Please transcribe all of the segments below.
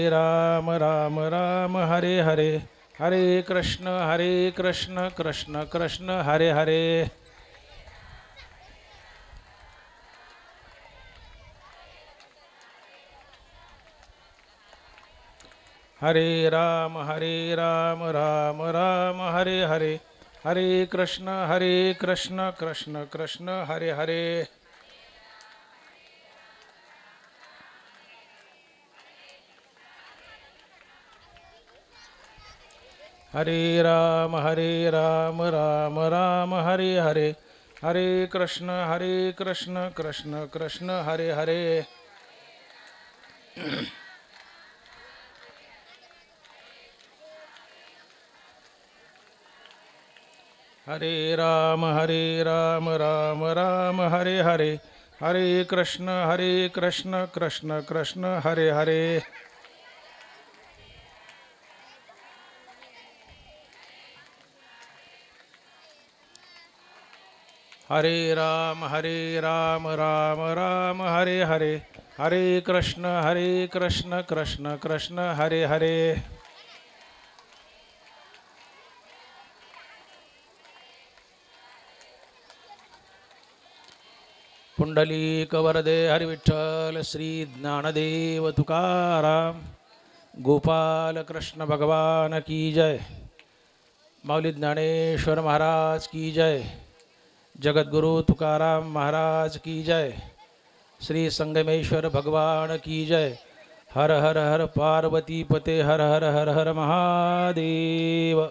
राम राम राम हरे हरे, हरे कृष्ण कृष्ण कृष्ण हरे हरे. हरे राम राम राम हरे हरे, हरे कृष्ण कृष्ण कृष्ण हरे हरे. हरे राम राम राम हरे हरे, हरे कृष्ण कृष्ण कृष्ण हरे हरे. हरे राम राम राम हरे हरे, हरे कृष्ण कृष्ण कृष्ण हरे हरे. हरे राम राम राम हरे हरे, हरे कृष्ण कृष्ण कृष्ण हरे हरे. पुंडलीक वरदे हरिविठ्ठल श्री ज्ञानदेव तुकाराम गोपाल कृष्ण भगवान की जय. माऊली ज्ञानेश्वर महाराज की जय. जगद्गुरु तुकाराम महाराज की जय. श्री संगमेश्वर भगवान की जय. हर हर हर पार्वती पते, हर हर हर हर महादेव.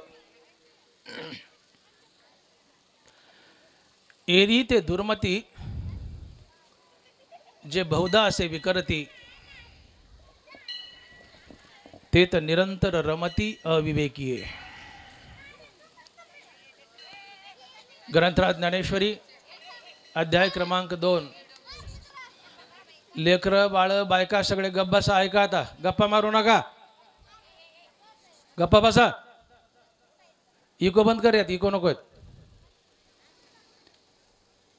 एरी ते दुर्मती जे बहुधा असे विकरती, ते तर निरंतर रमती अविवेकीये. ग्रंथराज ज्ञानेश्वरी अध्याय क्रमांक 2. लेकरं बाळ बायका सगळे गप्प बसा. ऐका आता, गप्पा मारू नका, गप्पा बसा. इको बंद कर, यात इको नको.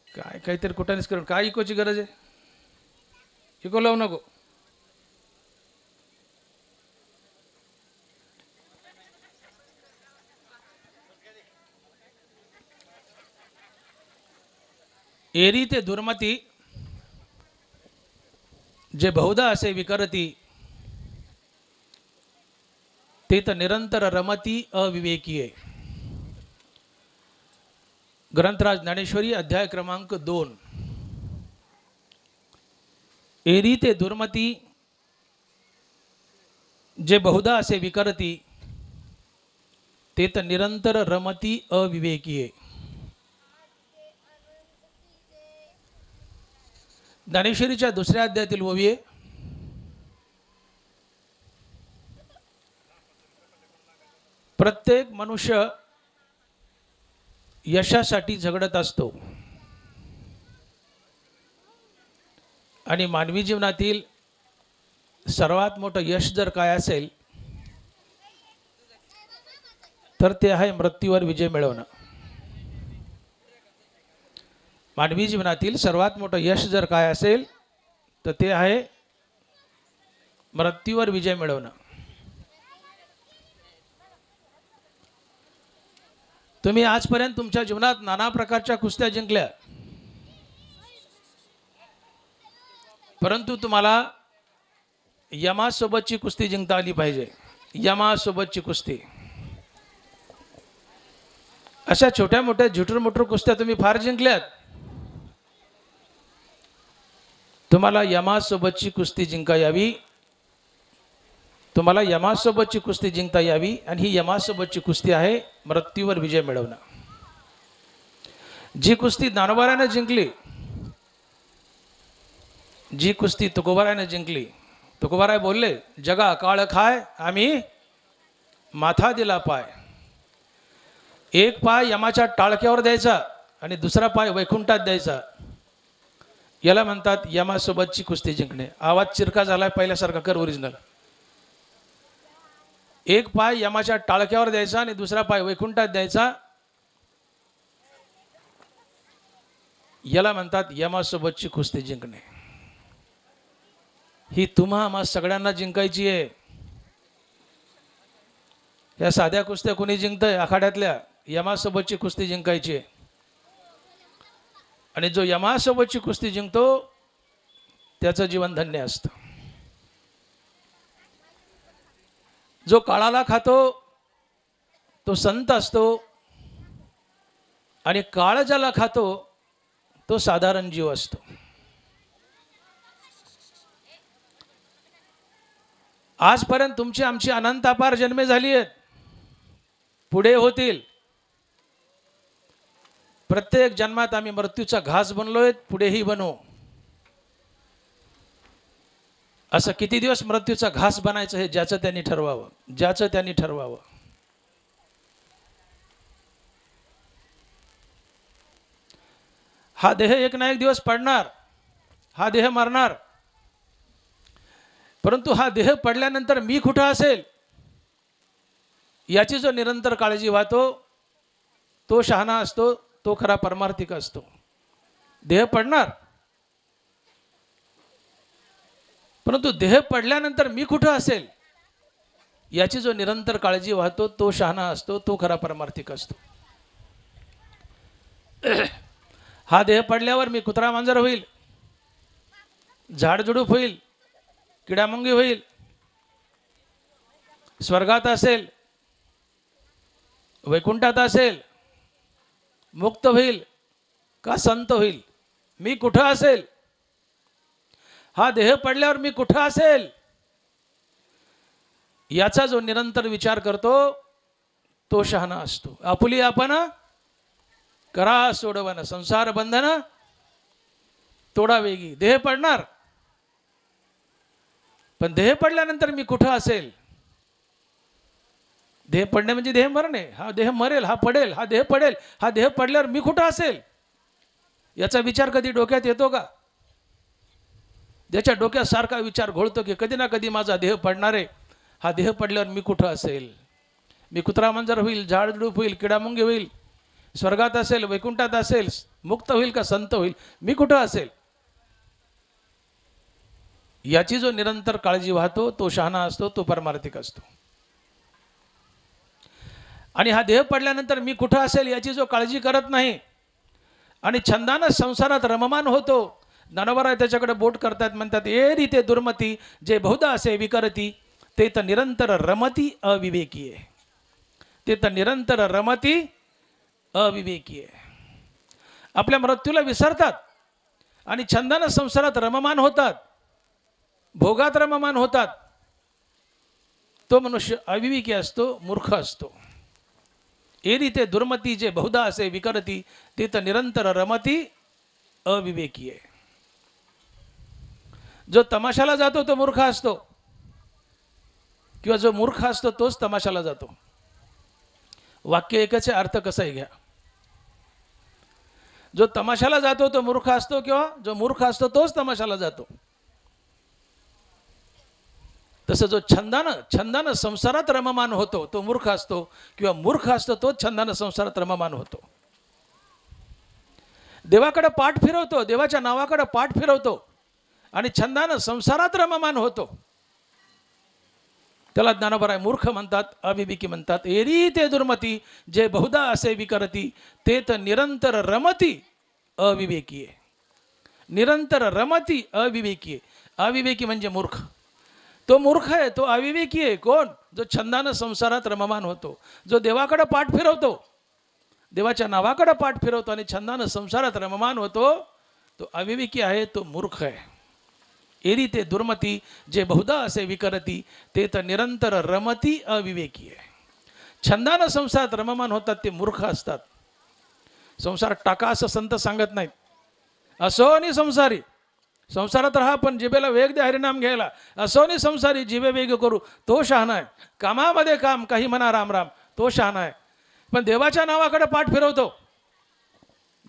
काय काहीतरी कुठानेच करून काय इकोची गरज आहे. इको लावू नको. एरी ते दुर्मती जे बहुधा असे विकरती, ते तर निरंतर रमती अविवेकीये. ग्रंथराज ज्ञानेश्वरी अध्याय क्रमांक 2. एरी ते दुर्मती जे बहुधा असे विकरती, ते तर निरंतर रमती अविवेकीये. ज्ञानेश्वरीच्या दुसऱ्या अध्यायातील ओवी. प्रत्येक मनुष्य यशासाठी झगडत असतो आणि मानवी जीवनातील सर्वात मोठं यश जर काय असेल तर ते आहे मृत्यूवर विजय मिळवणं. मानवी जीवनातील सर्वात मोठं यश जर काय असेल तर ते आहे मृत्यूवर विजय मिळवणं. तुम्ही आजपर्यंत तुमच्या जीवनात नाना प्रकारच्या कुस्त्या जिंकल्या, परंतु तुम्हाला यमासोबतची कुस्ती जिंकता आली पाहिजे. यमासोबतची कुस्ती. अशा छोट्या मोठ्या झुटर मुटर कुस्त्या तुम्ही फार जिंकल्यात. तुम्हाला यमासोबतची कुस्ती जिंका यावी, तुम्हाला यमासोबतची कुस्ती जिंकता यावी. आणि ही यमासोबतची कुस्ती आहे मृत्यूवर विजय मिळवणं. जी कुस्ती ज्ञानोबाराने जिंकली, जी कुस्ती तुकोबाराने जिंकली. तुकोबाराय बोलले, जगा काळ खाय आम्ही माथा दिला पाय. एक पाय यमाच्या टाळक्यावर द्यायचा आणि दुसरा पाय वैकुंठात द्यायचा. याला म्हणतात यमासोबतची कुस्ती जिंकणे. आवाज चिरका झालाय, पहिल्यासारखा कर ओरिजिनल. एक पाय यमाच्या टाळक्यावर द्यायचा आणि दुसरा पाय वैकुंठात द्यायचा. याला म्हणतात यमासोबतची कुस्ती जिंकणे. ही तुम्हा आम्हा सगळ्यांना जिंकायची आहे. या साध्या कुस्त्या कोणी जिंकतंय? आखाड्यातल्या यमासोबतची कुस्ती जिंकायची आहे. आणि जो यमासोबतची कुस्ती जिंकतो त्याचं जीवन धन्य असतं. जो काळाला खातो तो संत असतो आणि काळ ज्याला खातो तो साधारण जीव असतो. आजपर्यंत तुमची आमची अनंतापार जन्मे झाली आहेत, पुढे होतील. प्रत्येक जन्मात आम्ही मृत्यूचा घास बनलोय, पुढेही बनू. असं किती दिवस मृत्यूचा घास बनायचं हे ज्याचं त्यांनी ठरवावं, ज्याचं त्यांनी ठरवावं. हा देह एक ना एक दिवस पडणार, हा देह मरणार. परंतु हा देह पडल्यानंतर मी कुठं असेल याची जो निरंतर काळजी वाहतो तो शहाणा असतो, तो खरा परमार्थिक असतो. देह पडणार, परंतु देह पडल्यानंतर मी कुठं असेल याची जो निरंतर काळजी वाहतो तो शहाणा असतो, तो खरा परमार्थिक असतो. हा देह पडल्यावर मी कुत्रा मांजर होईल, झाडझुडूप होईल, किडामुंगी होईल, स्वर्गात असेल, वैकुंठात असेल, मुक्त होईल का संत होईल, मी कुठं असेल, हा देह पडल्यावर मी कुठं असेल याचा जो निरंतर विचार करतो तो शहाणा असतो. आपुली आपण करा सोडवण, संसार बंधन तोडा वेगी. देह पडणार, पण देह पडल्यानंतर मी कुठं असेल. देह पडणे म्हणजे देह मरणे. हा देह मरेल, हा पडेल, हा देह पडेल, हा देह पडल्यावर मी कुठं असेल याचा विचार कधी डोक्यात येतो का? ज्याच्या डोक्यात सारखा विचार घोळतो की कधी ना कधी माझा देह पडणार आहे, हा देह पडल्यावर मी कुठं असेल. मी कुत्रा मांजर होईल, झाडझुडूप होईल, किडामुंगी होईल, स्वर्गात असेल, वैकुंठात असेल, मुक्त होईल का संत होईल, मी कुठं असेल याची जो निरंतर काळजी वाहतो तो शहाणा असतो, तो परमार्थिक असतो. आणि हा देह पडल्यानंतर मी कुठं असेल याची जो काळजी करत नाही आणि छंदानं संसारात रममान होतो, ज्ञानोबा त्याच्याकडे बोट करतात, म्हणतात ए रीते दुर्मती जे बहुधा असे विकरती ते तर निरंतर रमती अविवेकी आहे. ते तर निरंतर रमती अविवेकी आहे. आपल्या मृत्यूला विसरतात आणि छंदानं संसारात रममान होतात, भोगात रममान होतात. तो मनुष्य अविवेकी असतो, मूर्ख असतो. ए रीते दुर्मती जे बहुधा असे विकरती ते तर निरंतर रमती अविवेकी आहे. जो तमाशाला जातो तो मूर्ख असतो, किंवा जो मूर्ख असतो तोच तमाशाला जातो. वाक्य एकच आहे, अर्थ कसाही घ्या. जो तमाशाला जातो तो मूर्ख असतो, किंवा जो मूर्ख असतो तोच तमाशाला जातो. तसं जो छंदानं संसारात रममान होतो तो मूर्ख असतो, किंवा मूर्ख असतो तोच छंदानं संसारात रममान होतो. देवाकडे पाठ फिरवतो, देवाच्या नावाकडे पाठ फिरवतो आणि छंदानं संसारात रममान होतो, त्याला ज्ञानोबा मूर्ख म्हणतात, अविवेकी म्हणतात. एरी ते दुर्मती जे बहुधा असे विकरती ते तर निरंतर रमती अविवेकी आहे. निरंतर रमती अविवेकी आहे. अविवेकी म्हणजे मूर्ख. तो मूर्ख आहे, तो अविवेकी आहे. कोण? जो छंदानं संसारात रममान होतो, जो देवाकडे पाठ फिरवतो, देवाच्या नावाकडे पाठ फिरवतो आणि छंदानं संसारात रममान होतो, तो अविवेकी आहे, तो मूर्ख आहे. एरी ते दुर्मती जे बहुधा असे विकरती ते तर निरंतर रमती अविवेकी आहे. छंदानं संसारात रममान होतात ते मूर्ख असतात. संसार टाका असं संत सांगत नाहीत. असोनी संसारी, संसारात राहा पण जिभेला वेग द्या हरिनाम घ्यायला. असोनी संसारी जिभे वेग करू तो शहाणा आहे. कामामध्ये काम काही म्हणा राम राम तो शहाणा आहे. पण देवाच्या नावाकडे पाठ फिरवतो,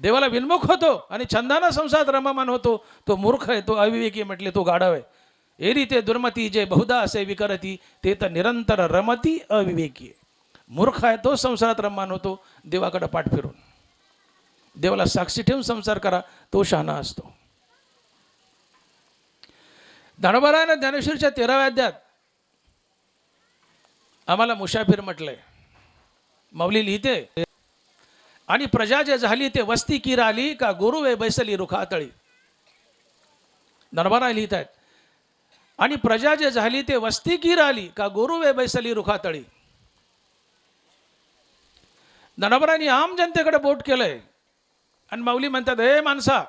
देवाला विन्मुख होतो आणि छंदानं संसारात रममान होतो, तो मूर्ख आहे, तो अविवेकी म्हटले, तो गाढव आहे. एरी ते दुर्मती जे बहुधा असे विकरती ते तर निरंतर रमती अविवेकी आहे. मूर्ख आहे तो संसारात रममान होतो, देवाकडे पाठ फिरून. देवाला साक्षी ठेवून संसार करा तो शहाणा असतो. ज्ञानोबारायानं ज्ञानेश्वरीच्या 13व्या अध्यायात आम्हाला मुसाफिर म्हटलंय. माऊली लिहिते, आणि प्रजा जे झाली ते वस्ती किर आली का गुरु वे बैसली रुखातळी. दरबारा लिहित आहेत, आणि प्रजा जे झाली ते वस्ती किर आली का गुरु वे बैसली रुखातळी. दनबरांनी आम जनतेकडे बोट केलंय आणि माऊली म्हणतात, हे माणसा,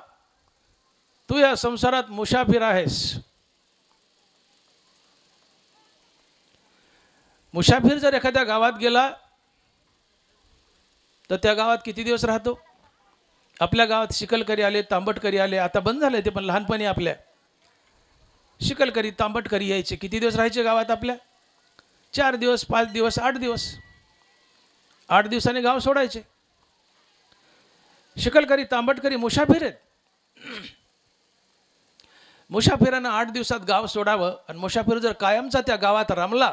तू या संसारात मुसाफिर आहेस. मुसाफिर जर एखाद्या गावात गेला तर त्या गावात किती दिवस राहतो? आपल्या गावात शिकलकरी आले, तांबटकरी आले, आता बंद झाले ते, पण लहानपणी आपल्या शिकलकरी तांबटकरी यायचे. किती दिवस राहायचे गावात आपल्या? 4 दिवस, 5 दिवस, 8 दिवस. 8 दिवसांनी गाव सोडायचे. शिकलकरी तांबटकरी मुसाफिर आहेत. मुसाफिरानं 8 दिवसात गाव सोडावं, आणि मुसाफिर जर कायमचा त्या गावात रमला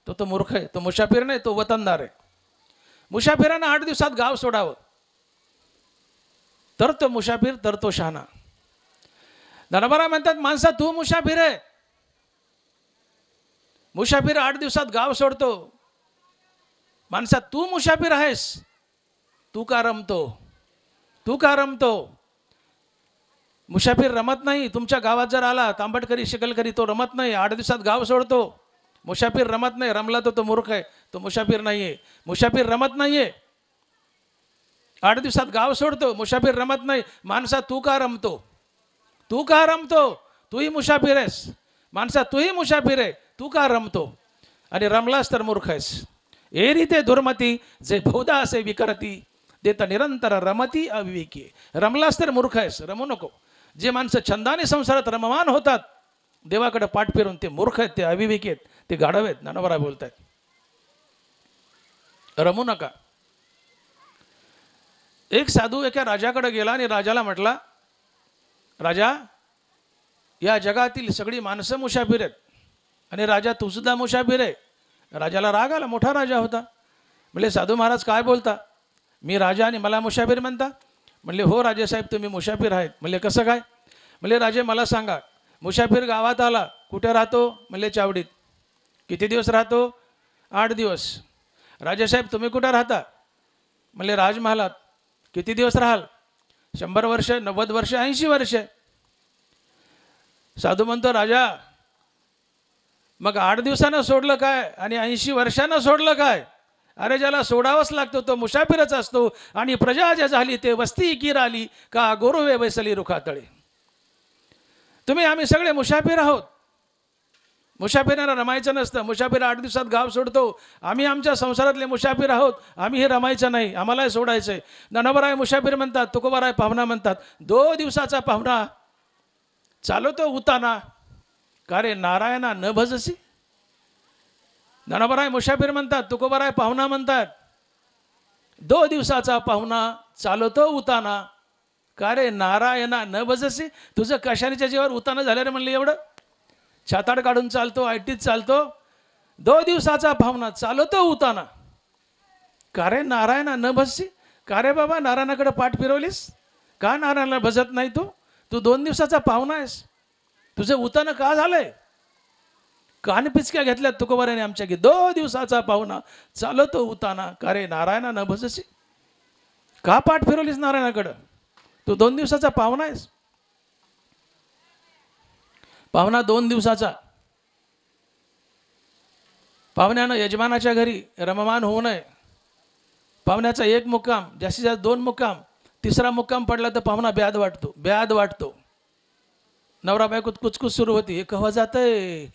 तो मूर्ख आहे. तो मुसाफिर नाही, तो वतनदार आहे. मुसाफिरानं 8 दिवसात गाव सोडावं, तर तो मुसाफिर, तर तो शहाणा. दनबारा म्हणतात, माणसा तू मुसाफिर आहे. मुसाफिर 8 दिवसात गाव सोडतो. माणसा तू मुसाफिर आहेस. तू का रमतो? तू का रमतो? मुसाफिर रमत नाही. तुमच्या गावात जर आला तांबटकरी शिकलकरी, तो रमत नाही. 8 दिवसात गाव सोडतो. मुसाफिर रमत नाही. रमला तो मूर्ख आहे, तो मुसाफिर नाहीये. मुसाफिर रमत नाहीये. 8 दिवसात गाव सोडतो. मुसाफिर रमत नाही. माणसा तू का रमतो? तू का रमतो? तूही मुसाफिर आहेस. माणसा तूही मुसाफिर आहे. तू का रमतो? आणि रमलास तर मूर्ख आहेस. ए रीते दुर्मती जे बहुधा असे विकरती, देत निरंतर रमती अविवेकी. रमलास तर मूर्ख आहेस, रमू नको. जे माणसं छंदाने संसारात रममान होतात, देवाकडे पाठ फिरून, ते मूर्ख आहेत, ते अविवेकी आहेत, ते गाढव आहेत. ज्ञानोबा बोलत आहेत, रमू नका. एक साधू एका राजाकडे गेला आणि राजाला म्हटला, राजा, या जगातील सगळी माणसं मुसाफिर आहेत, आणि राजा तू सुद्धा मुसाफिर आहे. राजाला राग आला. मोठा राजा होता. म्हणले, साधू महाराज काय बोलता? मी राजा आणि मला मुसाफिर म्हणता? म्हणले, हो राजेसाहेब, तुम्ही मुसाफिर आहेत. म्हणले, कसं काय? म्हणले, राजे मला सांगा, मुसाफिर गावात आला, कुठे राहतो? म्हणले, चावडीत. किती दिवस राहतो? 8 दिवस. राजेसाहेब तुम्ही कुठं राहता? म्हणले, राजमहालात. किती दिवस राहाल? 100 वर्ष, 90 वर्ष, 80 वर्ष. साधू म्हणतो, राजा, मग 8 दिवसानं सोडलं काय आणि 80 वर्षानं सोडलं काय? अरे ज्याला सोडावंच लागतो तो मुसाफिरच असतो. आणि प्रजा ज्या झाली ते वस्ती किर आली का गोरुवे बैसली रुखातळे. तुम्ही आम्ही सगळे मुसाफिर आहोत. मुसाफिरांना रमायचं नसतं. मुसाफिर 8 दिवसात गाव सोडतो. आम्ही आमच्या संसारातले मुसाफिर आहोत. आम्ही हे रमायचं नाही, आम्हालाही सोडायचं आहे. ज्ञानोबराय मुसाफिर म्हणतात, तुकोबाराय पाहुणा म्हणतात. 2 दिवसाचा पाहुणा चालवतो उताना, का रे नारायणा न भजसी. ज्ञानोबराय मुसाफिर म्हणतात, तुकोबाराय पाहुणा म्हणतात. 2 दिवसाचा पाहुणा चालवतो उताना, का रे नारायणा न भजसी. तुझं कशाच्या जीवावर उताना झालं रे म्हणले? एवढं छाताड काढून चालतो, आयटीत चालतो. 2 दिवसाचा पाहुणा चालवतो उताना, का रे नारायणा न भजसी. का रे बाबा नारायणाकडे पाठ फिरवलीस? का नारायणाला भजत नाही तू? तू 2 दिवसाचा पाहुणा आहेस. तुझं उताना का झालंय? कान पिचक्या घेतल्यात तुकोबाराने आमच्या की 2 दिवसाचा पाहुणा चालवतो उताना, का रे नारायणा न भजसी. का पाठ फिरवलीस नारायणाकडं? तू 2 दिवसाचा पाहुणा आहेस. पाहुणा 2 दिवसाचा. पाहुण्यानं यजमानाच्या घरी रममान होऊ नये. पाहुण्याचा 1 मुक्काम, जास्तीत जास्त 2 मुक्काम. 3रा मुक्काम पडला तर पाहुणा ब्याद वाटतो, ब्याद वाटतो. नवरा बायकोत कुचकुच सुरू होती, हे कव्हा जातंय?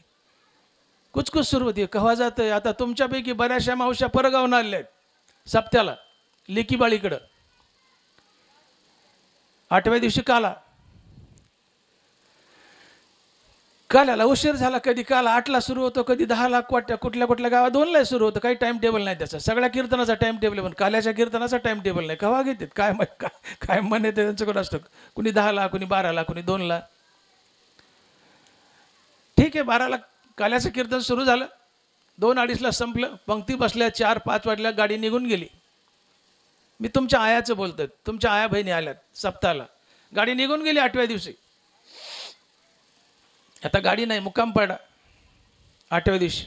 कुचकुच सुरू होती, कव्हा जातंय? आता तुमच्यापैकी बऱ्याचशा मावश्या परगावून आलेल्या आहेत सप्त्याला, लेकीबाळीकडं. 8व्या दिवशी काला. काल्याला उशीर झाला. कधी काल 8ला सुरू होतो, कधी 10ला, कुठल्या कुठल्या गावात 2ला सुरू होतं. काही टाइम टेबल नाही त्याचा. सगळ्या कीर्तनाचा टाइम टेबल आहे, पण काल्याच्या कीर्तनाचा टाइम टेबल नाही. केव्हा घेतात काय काय म्हण येते त्यांच्याकडे असतं. कुणी 10ला, कुणी 12ला, कुणी 2ला. ठीक आहे, 12ला काल्याचं कीर्तन सुरू झालं, 2-2:30ला संपलं. पंक्ती बसल्या, 4-5 वाजल्या गाडी निघून गेली. मी तुमच्या आयाचं बोलतोय, तुमच्या आया बहिणी आल्यात सप्ताहाला. गाडी निघून गेली 8व्या दिवशी. आता गाडी नाही, मुक्काम पडा 8व्या दिवशी.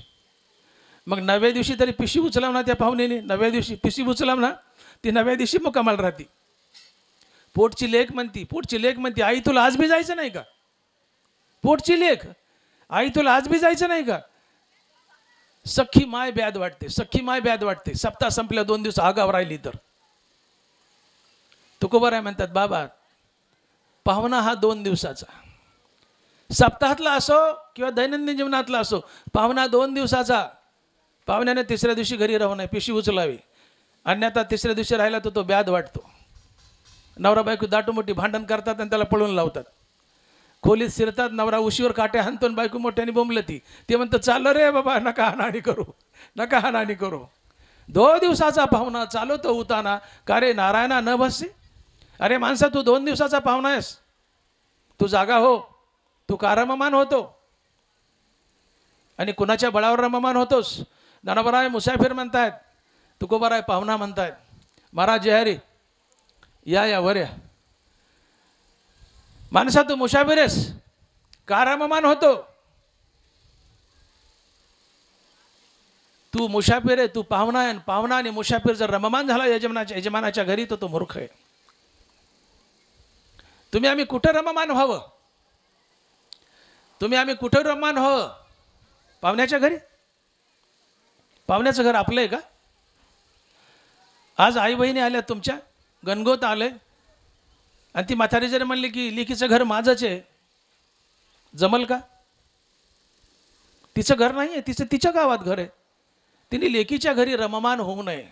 मग 9व्या दिवशी तरी पिशी उचलाव ना त्या पाहुण्याने, 9व्या दिवशी पिशी उचलाव ना, ती 9व्या दिवशी मुक्कामाला राहते. पोटची लेख म्हणती आई तुला आज बी जायचं नाही का? पोटची लेख, आई तुला आज बी जायचं नाही का? सख्खी माय ब्याद वाटते. सप्ताह संपल्या 2 दिवस आगाव राहिली तर. तुकोबाराय म्हणतात बाबा, पाहुणा हा 2 दिवसाचा, सप्ताहातला असो किंवा दैनंदिन जीवनातला असो, पाहुणा 2 दिवसाचा. पाहुण्याने 3ऱ्या दिवशी घरी राहू नये, पिशी उचलावी. अन्यथा 3ऱ्या दिवशी राहिला तर तो ब्याद वाटतो. नवरा बायको दाटूमोठी भांडण करतात आणि त्याला पळून लावतात. खोलीत शिरतात, नवरा उशीवर काट्या हाणतो, बायको मोठ्याने बोंबलती. ते म्हणतं चाललं रे बाबा, नका हाणाहाणी करू. 2 दिवसाचा पाहुणा चालवतो उताना, का रे नारायणा न बससे. अरे माणसा, तू 2 दिवसाचा पाहुणा आहेस, तू जागा हो. तू का रममान होतो आणि कुणाच्या बळावर रममान होतोस? ज्ञानोबाराय मुसाफिर म्हणतायत, तुकोबाराय पाहुणा म्हणतायत. महाराज जयहरी, या वर या. माणसा, तू मुसाफिर आहेस, का रममान होतो? तू मुसाफिर आहे, तू पाहुणा आहे. पाहुणा आणि मुसाफिर जर रममान झाला यजमानाच्या घरी, तर तो मूर्ख आहे. तुम्ही आम्ही कुठं रममान व्हावं? पाहुण्याच्या घरी? पाहुण्याचं घर आपलं आहे का? आज आई बहिणी आल्या तुमच्या, गणगोत आले, आणि ती म्हातारी जरी म्हणली की लेकीचं घर माझंच आहे, जमल का? तिचं घर नाही आहे, तिच्या गावात घर आहे. तिने लेकीच्या घरी रममान होऊ नये,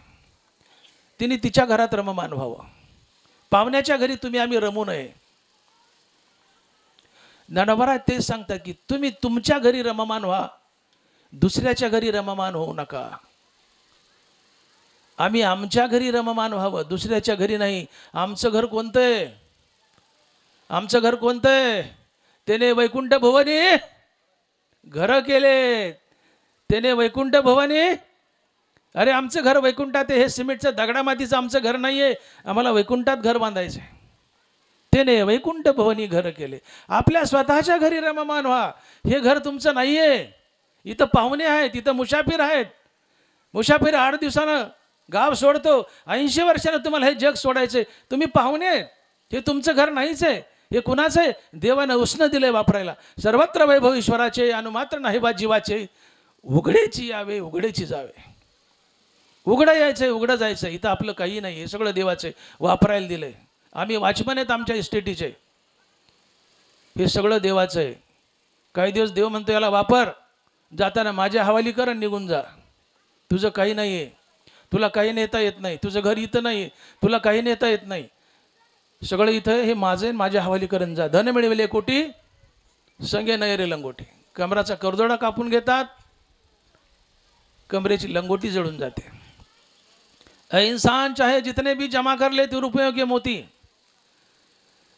तिने तिच्या घरात रममान व्हावं. पाहुण्याच्या घरी तुम्ही आम्ही रमू नये. ज्ञानोबा तेच सांगतात की तुम्ही तुमच्या घरी रममान व्हा, दुसऱ्याच्या घरी रममान होऊ नका. आम्ही आमच्या घरी रममान व्हावं, दुसऱ्याच्या घरी नाही. आमचं घर कोणतं आहे? त्याने वैकुंठ भुवनी घर केले. त्याने वैकुंठ भुवनी, अरे आमचं घर वैकुंठात आहे. हे सिमेंटचं दगडामातीचं आमचं घर नाही आहे, आम्हाला वैकुंठात घर बांधायचं आहे. त्याने वैकुंठ भवनी घर केले. आपल्या स्वतःच्या घरी रममान व्हा. हे घर तुमचं नाही आहे. इथं पाहुणे आहेत, इथं मुसाफिर आहेत. मुसाफिर 8 दिवसानं गाव सोडतो, 80 वर्षानं तुम्हाला हे जग सोडायचे. तुम्ही पाहुणे आहेत, हे तुमचं घर नाहीच आहे. हे कुणाचं आहे? देवानं उष्ण दिलंय वापरायला. सर्वत्र वैभव ईश्वराचे, अनुमात्र नाही बा जीवाचे. उघडेची यावे, उघडेची जावे. उघडं यायचंय, उघडं जायचं. इथं आपलं काही नाही, हे सगळं देवाचे वापरायला दिलंय. आम्ही वॉचमन आहेत आमच्या इस्टेटीचे, हे सगळं देवाचं आहे. काही दिवस देव म्हणतो याला वापर, जाताना माझ्या हवाली कर आणि निघून जा. तुझं काही नाही आहे, तुला काही नेता येत नाही. तुझं घर इथं नाही, तुला काही नेता येत नाही. सगळं इथं हे माझं, माझ्या हवाली करून जा. धन मिळविले कोटी, संगे नाही रे लंगोटी. कमराचा करदोडा कापून घेतात, कमरेची लंगोटी जळून जाते. इंसान चाहे जितने भी जमा कर ले तो रुपयों के मोती,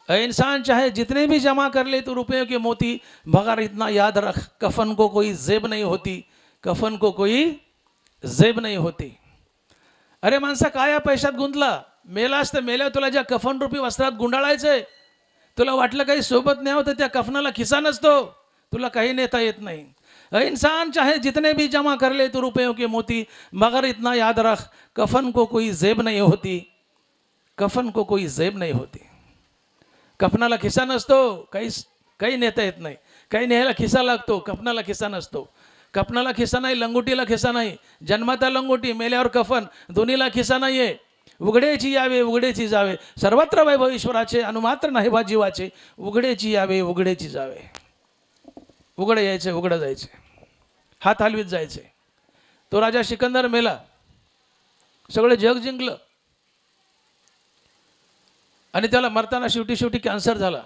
इंसान चाहे जितने भी जमा कर ले तो रुपयों के मोती, मगर इतना याद रख कफन को कोई जेब नहीं होती, कफन को कोई जेब नहीं होती. अरे माणसा, काय या पैशात गुंतला? मेलास तर मेल्या, तुला ज्या कफन रूपी वस्त्रात गुंडाळायचंय, तुला वाटलं काही सोबत नाही होतं, त्या कफनाला खिसा नसतो, तुला काही नेता येत नाही. इंसान चाहे जितने भी जमा कर ले तो रुपयों के मोती, मगर इतना याद रख कफन को कोई जेब नहीं होती, कफन को कोई जेब नहीं होती. कफनाला खिसा नसतो, काही नेता येत नाही. काही न्यायला खिसा लागतो, कफनाला खिसा नसतो. कफनाला खिसा नाही, लंगोटीला खिसा नाही. जन्माता लंगोटी, मेल्यावर कफन, दोन्हीला खिसा नाहीये. उघडेची यावे, उघडेची जावे. सर्वत्र वैभव ईश्वराचे, अनुमात्र नाही बा जीवाचे. उघडेची यावे, उघडेची जावे. उघडं यायचे, उघडं जायचे, हात हलवीत जायचे. तो राजा सिकंदर मेला, सगळं जग जिंकलं, आणि त्याला मरताना शेवटी कॅन्सर झाला.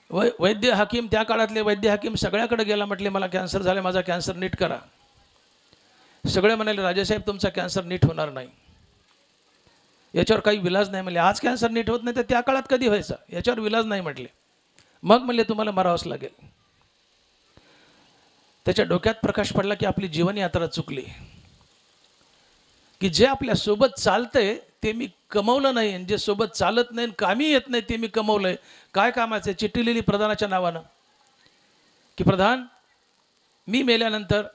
वैद्य हाकीम, त्या काळातले वैद्य हाकीम सगळ्याकडे गेला, म्हटले मला कॅन्सर झाले, माझा कॅन्सर नीट करा. सगळे म्हणाले राजासाहेब तुमचा कॅन्सर नीट होणार नाही, याच्यावर काही विलाज नाही. म्हणले आज कॅन्सर नीट होत नाही तर त्या काळात कधी व्हायचा, याच्यावर विलाज नाही म्हटले. मग म्हणले तुम्हाला मरावंच लागेल. त्याच्या डोक्यात प्रकाश पडला की आपली जीवन यात्रा चुकली, की जे आपल्या सोबत चालतंय ते मी कमवलं नाही, आणि जे सोबत चालत नाही, कामी येत नाही, ते मी कमवलंय. काय कामाचं? चिठ्ठी लिहिली प्रधानाच्या नावानं की प्रधान, मी मेल्यानंतर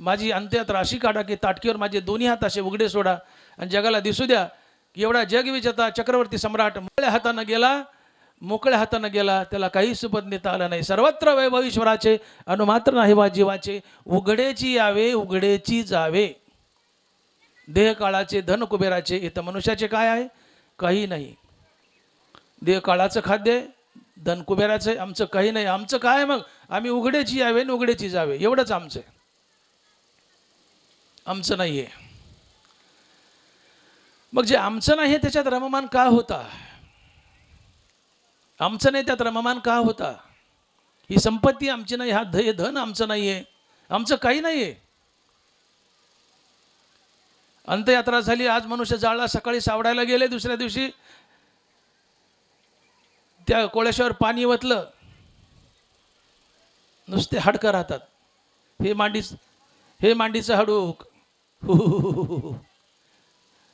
माझी अंत्ययात्रा अशी काढा की ताटकीवर माझे दोन्ही हात असे उघडे सोडा आणि जगाला दिसू द्या की एवढा जगविजेता चक्रवर्ती सम्राट मोकळ्या हातानं गेला, त्याला काही सुपद नेता आलं नाही. सर्वत्र वैभव ईश्वराचे अनुमात्र नाही वा जीवाचे, उघडेची यावे उघडेची जावे. देह काळाचे धन कुबेराचे, इथं मनुष्याचे काय आहे? काही नाही. देह काळाचं खाद्य, धन कुबेराचं, आमचं काही नाही. आमचं काय? मग आम्ही उघडेची यावे आणि उघडेची जावे, एवढंच आमचं. आमचं नाही आहे. मग जे आमचं नाही त्याच्यात रममान का होता? आमचं नाही त्यात रममान का होता? ही संपत्ती आमची नाही, हा धन आमचं नाही आहे, आमचं काही नाही आहे. अंत्ययात्रा झाली, आज मनुष्य जाळला, सकाळी सावडायला गेले, दुसऱ्या दिवशी त्या कोळ्याशावर पाणी ओतलं, नुसते हाडकं राहतात. हे मांडीचं हाडूक,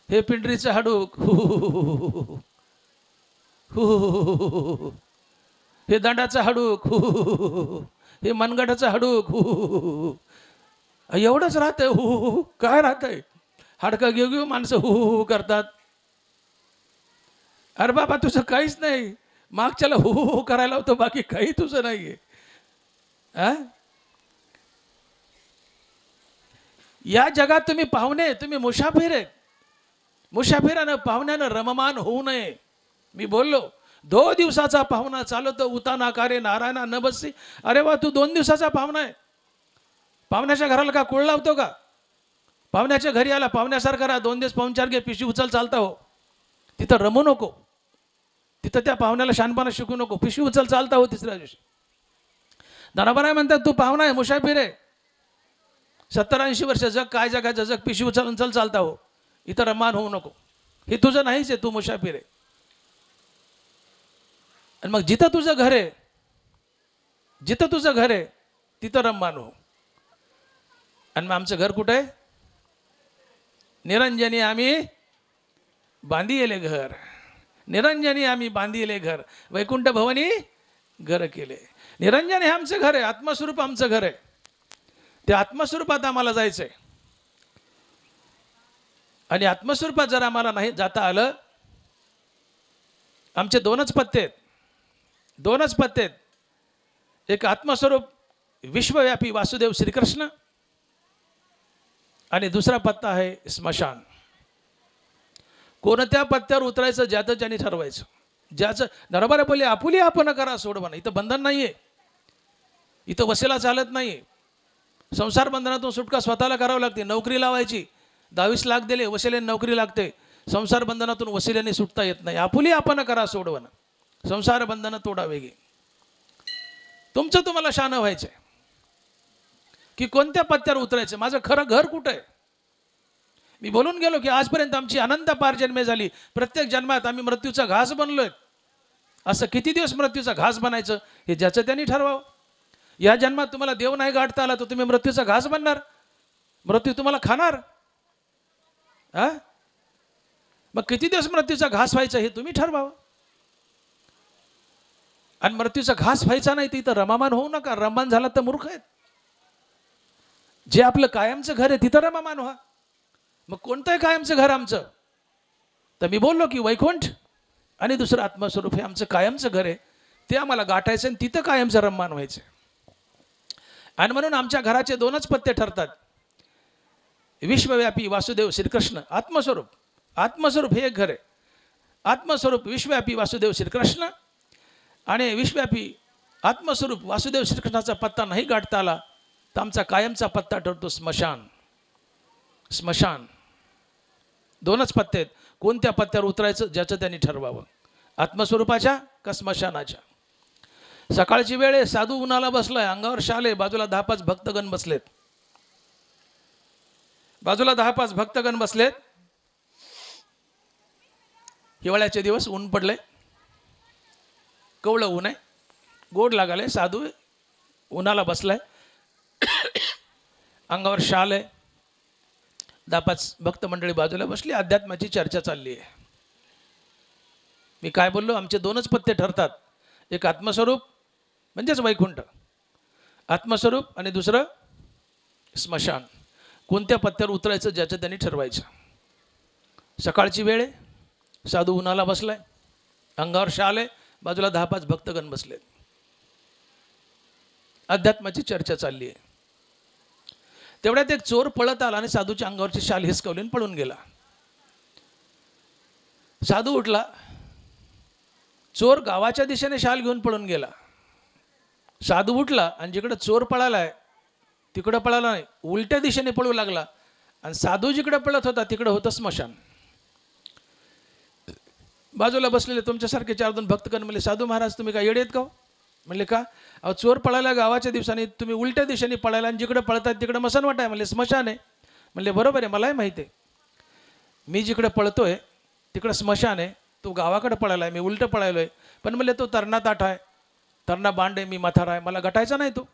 हे पिंडरीचं हाडूक, हे दंडाचं हाडूक, हे मनगटाचं हाडूक, एवढंच राहतंय. काय राहतंय? हाडकं घेऊ घेऊ माणसं करतात. अरे बाबा तुझं काहीच नाही, मागच्याला करायला होतं, बाकी काही तुझं नाहीये. या जगात तुम्ही पाहुणे, तुम्ही मुसाफिर आहे. मुसाफिरानं पाहुण्यानं रममान होऊ नये. मी बोललो 2 दिवसाचा पाहुणा चालतो उतानाकारे नारायणा न बसी. अरे वा, तू 2 दिवसाचा पाहुणा आहे. पाहुण्याच्या घराला का कुळ लावतो का? पाहुण्याच्या घरी आला पाहुण्यासारखा राहा, 2 दिवस पाहुणचार घे, पिशवी उचल चालता हो. तिथं रमू नको, तिथं त्या पाहुण्याला शानपणा शिकू नको, पिशवी उचल चालता हो. तिसऱ्या दिवशी धनाबराय म्हणतात तू पाहुणा आहे, मुसाफिर आहे, 70-80 वर्ष जग, काय जगायचं जग, पिशवी उचल चालता हो. इथं रममान होऊ नको, हे तुझं नाहीच आहे, तू मुसाफिर आहे. आणि मग जिथं तुझं घर आहे, जिथं तुझं घर आहे तिथं रममान हो. आणि मग आमचं घर कुठं आहे? निरंजनी आम्ही बांधिले घर, निरंजनी आम्ही बांधिले घर, वैकुंठ भवनी घर केले. निरंजन हे आमचं घर आहे, आत्मस्वरूप आमचं घर आहे. त्या आत्मस्वरूपात आम्हाला जायचं आहे. आणि आत्मस्वरूपात जर आम्हाला नाही जाता आलं, आमचे 2च पत्ते आहेत, 2च पत्ते आहेत. एक आत्मस्वरूप विश्वव्यापी वासुदेव श्रीकृष्ण, आणि दुसरा पत्ता आहे स्मशान. कोणत्या पत्त्यावर उतरायचं ज्याचं ज्यांनी ठरवायचं. ज्याचं नरबारे बोलले आपुली आपण करा सोड म्हणा. इथं बंधन नाहीये, इथं वसेला चालत नाही. संसार बंधनातून सुटका स्वतःला करावं लागते. नोकरी लावायची, 22 लाख दिले, वसिले नोकरी लागते. संसार बंधनातून वसिल्याने सुटता येत नाही. आपुली आपण करा सोडवण, संसार बंधन तोडा वेगे. तुमचं तुम्हाला शान व्हायचंय की कोणत्या पत्त्यावर उतरायचं, माझं खरं घर कुठं आहे. मी बोलून गेलो की आजपर्यंत आमची अनंत पार जन्मे झाली, प्रत्येक जन्मात आम्ही मृत्यूचा घास बनलोय. असं किती दिवस मृत्यूचा घास बनायचं हे ज्याचं त्यांनी ठरवावं. या जन्मात तुम्हाला देव नाही गाठता आला तर तुम्ही मृत्यूचा घास बनणार, मृत्यू तुम्हाला खाणार. मग किती दिवस मृत्यूचा घास व्हायचा हे तुम्ही ठरवावं. आणि मृत्यूचा घास व्हायचा नाही तिथं रममान होऊ नका. रममान झाला तर मूर्ख आहेत. जे आपलं कायमचं घर आहे तिथं रममान व्हा. मग कोणतं आहे कायमचं घर आमचं? तर मी बोललो की वैकुंठ आणि दुसरं आत्मस्वरूप हे आमचं कायमचं घर आहे, ते आम्हाला गाठायचं आणि तिथं कायमचं रममान व्हायचं. आणि म्हणून आमच्या घराचे 2च पत्ते ठरतात. विश्वव्यापी वासुदेव श्रीकृष्ण आत्मस्वरूप. आत्मस्वरूप हे एक घर आहे. आत्मस्वरूप विश्वव्यापी वासुदेव श्रीकृष्ण आणि विश्वव्यापी आत्मस्वरूप वासुदेव श्रीकृष्णाचा पत्ता नाही गाठता आला तर आमचा कायमचा पत्ता ठरतो स्मशान. स्मशान. 2च पत्ते आहेत. कोणत्या पत्त्यावर उतरायचं ज्याचं त्यांनी ठरवावं, आत्मस्वरूपाच्या का स्मशानाच्या. सकाळची वेळ आहे, साधू उन्हाला बसलाय, अंगावर शाल आहे, बाजूला 10-5 भक्तगण बसलेत. बाजूला 10-5 भक्तगण बसलेत. हिवाळ्याचे दिवस, ऊन पडले, कवळं ऊन आहे, गोड लागाले. साधू उन्हाला बसलाय, अंगावर शाल आहे, 10-5 भक्त मंडळी बाजूला बसली, अध्यात्माची चर्चा चालली आहे. मी काय बोललो, आमचे 2च पत्ते ठरतात. एक आत्मस्वरूप म्हणजेच वैकुंठ, आत्मस्वरूप, आणि दुसरं स्मशान. कोणत्या पत्त्यावर उतरायचं ज्याचं त्यांनी ठरवायचं. सकाळची वेळ आहे, साधू उन्हाला बसलाय, अंगावर शाल आहे, बाजूला 10-5 भक्तगण बसलेत, अध्यात्माची चर्चा चालली आहे. तेवढ्यात एक चोर पळत आला आणि साधूच्या अंगावरची शाल हिसकवली आणि पळून गेला. साधू उठला, चोर गावाच्या दिशेने शाल घेऊन पळून गेला. साधू उठला आणि जिकडे चोर पळालाय तिकडं पळाला नाही, उलट्या दिशेने पळू लागला. आणि साधू जिकडे पळत होता तिकडं होतं स्मशान. बाजूला बसलेले तुमच्यासारखे 4-2 भक्तगण म्हणले, साधू महाराज तुम्ही काय येडे आहेत का? म्हणले का? अहो चोर पळायला गावाच्या दिवसाने, तुम्ही उलट्या दिशेने पळायला आणि जिकडे पळतात तिकडे मसनवाट आहे. म्हणले स्मशान आहे. म्हणले बरोबर आहे, मलाही माहिती आहे, मी जिकडे पळतोय तिकडं स्मशान आहे, तो गावाकडे पळायला आहे, मी उलटं पळायलो आहे. पण म्हणले तो तरणा ताठ आहे, तरणा बांड आहे, मी म्हातारा आहे, मला गटायचा नाही तो,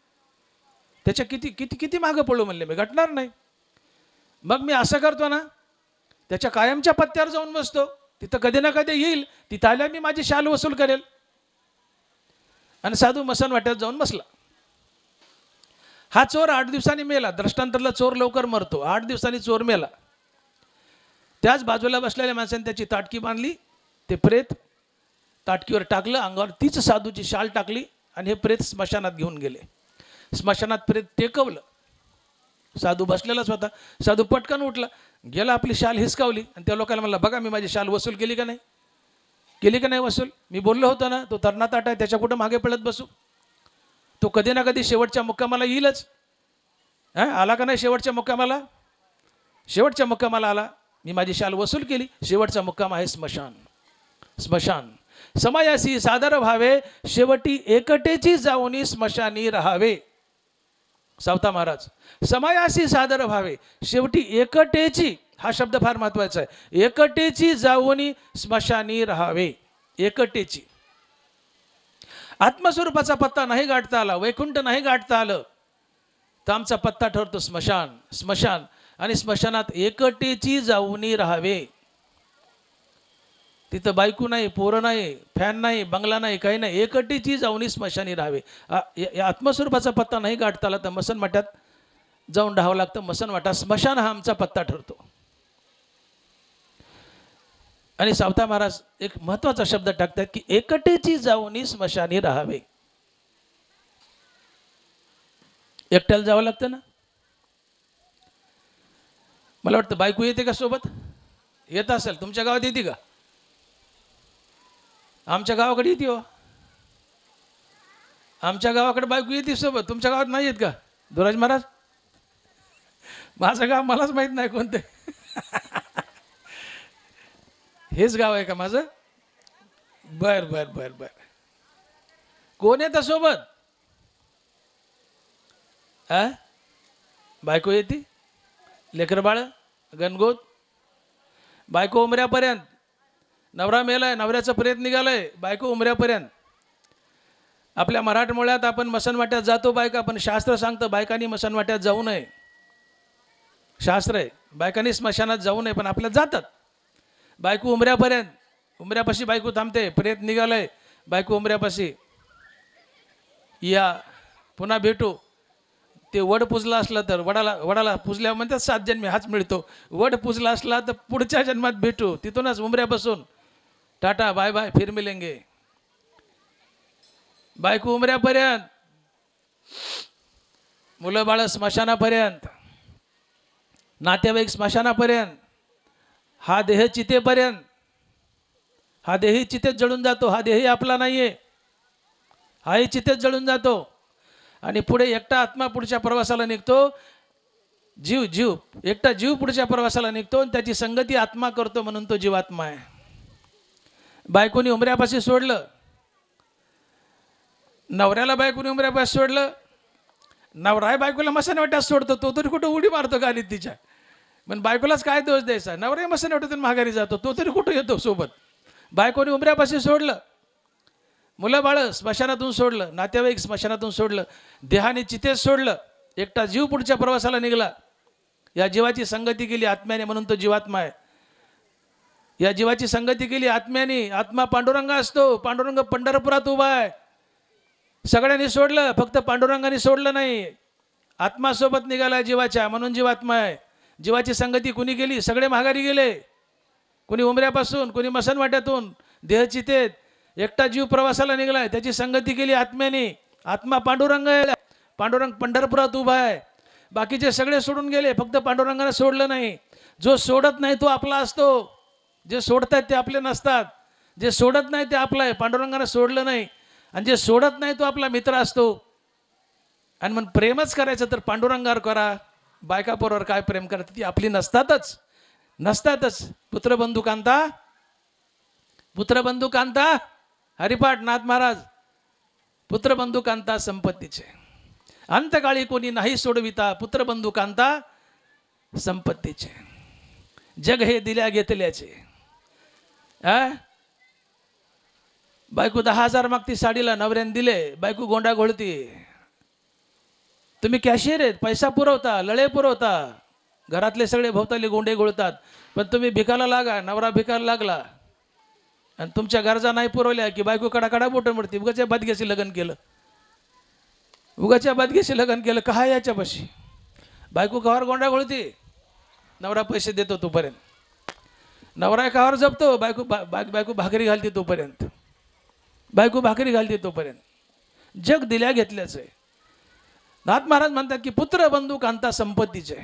त्याच्या किती किती किती मागं पळू. म्हणले मी गटणार नाही. मग मी असं करतो ना, त्याच्या कायमच्या पत्त्यावर जाऊन बसतो, तिथं कधी ना कधी येईल, तिथं आल्या मी माझी शाल वसूल करेल. आणि साधू मसन वाट्यात जाऊन बसला. हा चोर 8 दिवसांनी मेला. दृष्टांतरला चोर लवकर मरतो. 8 दिवसांनी चोर मेला. त्याच बाजूला बसलेल्या माणसाने त्याची ताटकी बांधली, ते प्रेत ताटकीवर टाकलं, अंगावर तीच साधूची शाल टाकली आणि हे प्रेत स्मशानात घेऊन गेले. स्मशानात प्रेत टेकवलं. साधू बसलेलाच होता. साधू पटकन उठला, गेला, आपली शाल हिसकावली आणि त्या लोकांना म्हणला, बघा मी माझी शाल वसूल केली का नाही, केली का नाही वसूल? मी बोललो होतो ना, तो तरणा ताट आहे, त्याच्या कुठं मागे पळत बसू, तो कधी ना कधी शेवटच्या मुक्कामाला येईलच. आला का नाही शेवटच्या मुक्कामाला? शेवटच्या मुक्कामाला आला, मी माझी शाल वसूल केली. शेवटचा मुक्काम आहे स्मशान. स्मशान समायासी सादर व्हावे, शेवटी एकटेची जाऊनी स्मशानी राहावे. सावता महाराज, समायासी सादर व्हावे, शेवटी एकटेची, हा शब्द फार महत्वाचा आहे, एकटेची जाऊनी स्मशानी राहावे. एकटेची. आत्मस्वरूपाचा पत्ता नाही गाठता आला, वैकुंठ नाही गाठता आलं, तर आमचा पत्ता ठरतो स्मशान. स्मशान आणि स्मशानात एकटेची जाऊनी राहावे. तिथं बायको नाही, पोरं नाही, फॅन नाही, बंगला नाही, काही नाही, एकटीची जाऊनी स्मशानी राहावे. या आत्मस्वरूपाचा पत्ता नाही गाठता आला तर मसन वाट्यात जाऊन राहावं लागतं. मसन वाटा, स्मशान हा आमचा पत्ता ठरतो. आणि सावता महाराज एक महत्वाचा शब्द टाकतात की एकटेची जाऊनी स्मशानी राहावे. एकट्याला जावं लागतं ना. मला वाटतं बायको येते का सोबत? येत असेल. तुमच्या गावात येते का? आमच्या गावाकडे येते हो. आमच्या गावाकडे बायको येते सोबत. तुमच्या गावात नाही येत का धुराज महाराज? माझं गाव मलाच माहित नाही कोणते. हेच गाव आहे का माझं? बर बर बर बर. कोण येतं सोबत? बायको येते, लेकर बाळ, गणगोत, बायको उमऱ्यापर्यंत. नवरा मेलाय, नवऱ्याचं प्रेत निघालंय, बायको उमऱ्यापर्यंत. आपल्या मराठमोळ्यात आपण मसनवाट्यात जातो बायका, पण शास्त्र सांगतं बायकांनी मसनवाट्यात जाऊ नये. शास्त्र आहे बायकांनी स्मशानात जाऊ नये, पण आपल्यात जातात. बायको उमऱ्यापर्यंत, उमऱ्यापाशी बायको थांबते, प्रेत निघालंय, बायको उमऱ्यापाशी, या पुन्हा भेटू. ते वड पुजला असला तर वडाला पुजल्या म्हणतात 7 जन्मी हाच मिळतो. वड पुजला असला तर पुढच्या जन्मात भेटू. तिथूनच उमऱ्यापासून टाटा बाय बाय, फिर मिलेंगे. बायको उमऱ्यापर्यंत, मुलं बाळ स्मशानापर्यंत, नातेवाईक स्मशानापर्यंत, हा देह चितेपर्यंत. हा देही चितेत जळून जातो. हा देही आपला नाहीये, हाही चितेत जळून जातो. आणि पुढे एकटा आत्मा पुढच्या प्रवासाला निघतो. जीव एकटा जीव पुढच्या प्रवासाला निघतो आणि त्याची संगती आत्मा करतो, म्हणून तो जीवात्मा आहे. बायकोनी उमऱ्यापाशी सोडलं, नवऱ्याला बायकोनी उमऱ्यापाशी सोडलं, नवरा बायकोला मसनवाट्यात सोडतो, तो तरी कुठं उडी मारतो गालीत तिच्या. पण बायकोलाच काय दोष द्यायचा? नवरा मसनवाट्यातून माघारी जातो, तो तरी कुठं येतो सोबत. बायकोनी उमऱ्यापाशी सोडलं, मुलं बाळ स्मशानातून सोडलं, नातेवाईक स्मशानातून सोडलं, देहाने चितेत सोडलं, एकटा जीव पुढच्या प्रवासाला निघाला. या जीवाची संगती केली आत्म्याने, म्हणून तो जीवात्मा आहे. या जीवाची संगती केली आत्म्याने. आत्मा पांडुरंग असतो. पांडुरंग पंढरपुरात उभा आहे. सगळ्यांनी सोडलं, फक्त पांडुरंगाने सोडलं नाही. आत्मासोबत निघाला जीवाच्या, म्हणून जीवात्मा आहे. जीवाची संगती कुणी केली? सगळे माघारी गेले. कुणी उमऱ्यापासून, कुणी मसनवाट्यातून, देहचितेत. एकटा जीव प्रवासाला निघालाय, त्याची संगती केली आत्म्याने. आत्मा पांडुरंग आहे. पांडुरंग पंढरपुरात उभा आहे. बाकीचे सगळे सोडून गेले, फक्त पांडुरंगानं सोडलं नाही. जो सोडत नाही तो आपला असतो. जे सोडतात ते आपले नसतात. जे सोडत नाही ते आपलं आहे. पांडुरंगानं सोडलं नाही. आणि जे सोडत नाही तो आपला मित्र असतो. आणि मग प्रेमच करायचं तर पांडुरंगावर करा. बायकापोरावर काय प्रेम करते? ती आपली नसतातच. पुत्रबंधू कांता, पुत्रबंधू कांता, हरिपाठ नाथ महाराज. पुत्रबंधू कांता संपत्तीचे, अंतकाळी कोणी नाही सोडविता. पुत्रबंधू कांता संपत्तीचे, जग हे दिल्या घेतल्याचे. बायको 10,000 मागती साडीला, नवऱ्याने दिले. बायको गोंडा घोळती. तुम्ही कॅशियर आहेत, पैसा पुरवता, लळे पुरवता, घरातले सगळे भोवताली गोंडे घोळतात. पण तुम्ही भिकायला लागा, नवरा भिकायला लागला आणि तुमच्या गरजा नाही पुरवल्या की बायको कडाकडा बोटं म्हणते. उगाच्या बदग्याशी लग्न केलं, उगाच्या बदग्याशी लग्न केलं. काय याच्यापाशी? बायको कावर गोंडा घोळती, नवरा पैसे देतो तोपर्यंत. नवरा कावर जपतो, बायको भाकरी घालते तोपर्यंत. बायको भाकरी घालते तोपर्यंत. जग दिल्या घेतल्याचं आहे. नाथ महाराज म्हणतात की पुत्र बंधू कांता संपत्तीचे.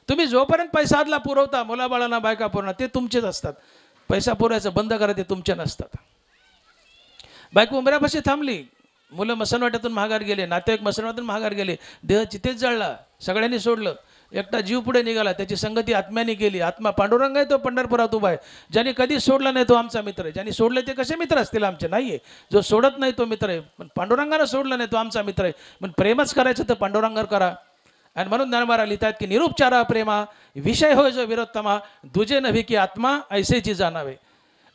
तुम्ही जोपर्यंत पैसा आदला पुरवता, मुलाबाळांना बायका पुरवणार, ते तुमचेच असतात. पैसा पुरायचं बंद करा, ते तुमचे नसतात. बायको उमऱ्यापाशी थांबली, मुलं मसनवाट्यातून महागार गेले, नातेवाईक मसनवाट्यातून महागार गेले, देह चितेच जळला, सगळ्यांनी सोडलं. एकटा जीव पुढे निघाला, त्याची संगती आत्म्याने केली. आत्मा पांडुरंग आहे, तो पंढरपुरात उभा आहे. ज्याने कधी सोडला नाही तो आमचा मित्र आहे. ज्याने सोडले ते कसे मित्र असतील आमचे? नाही आहे. जो सोडत नाही तो मित्र आहे. पण पांडुरंगानं सोडलं नाही तो आमचा मित्र आहे. पण प्रेमच करायचं तर पांडुरंगावर करा. आणि म्हणून ज्ञानमारा लिहितात की निरुपचारा प्रेमा विषय होय जो विरोत्तमा, दुजे नव्हे की आत्मा ऐसेची जाणावे.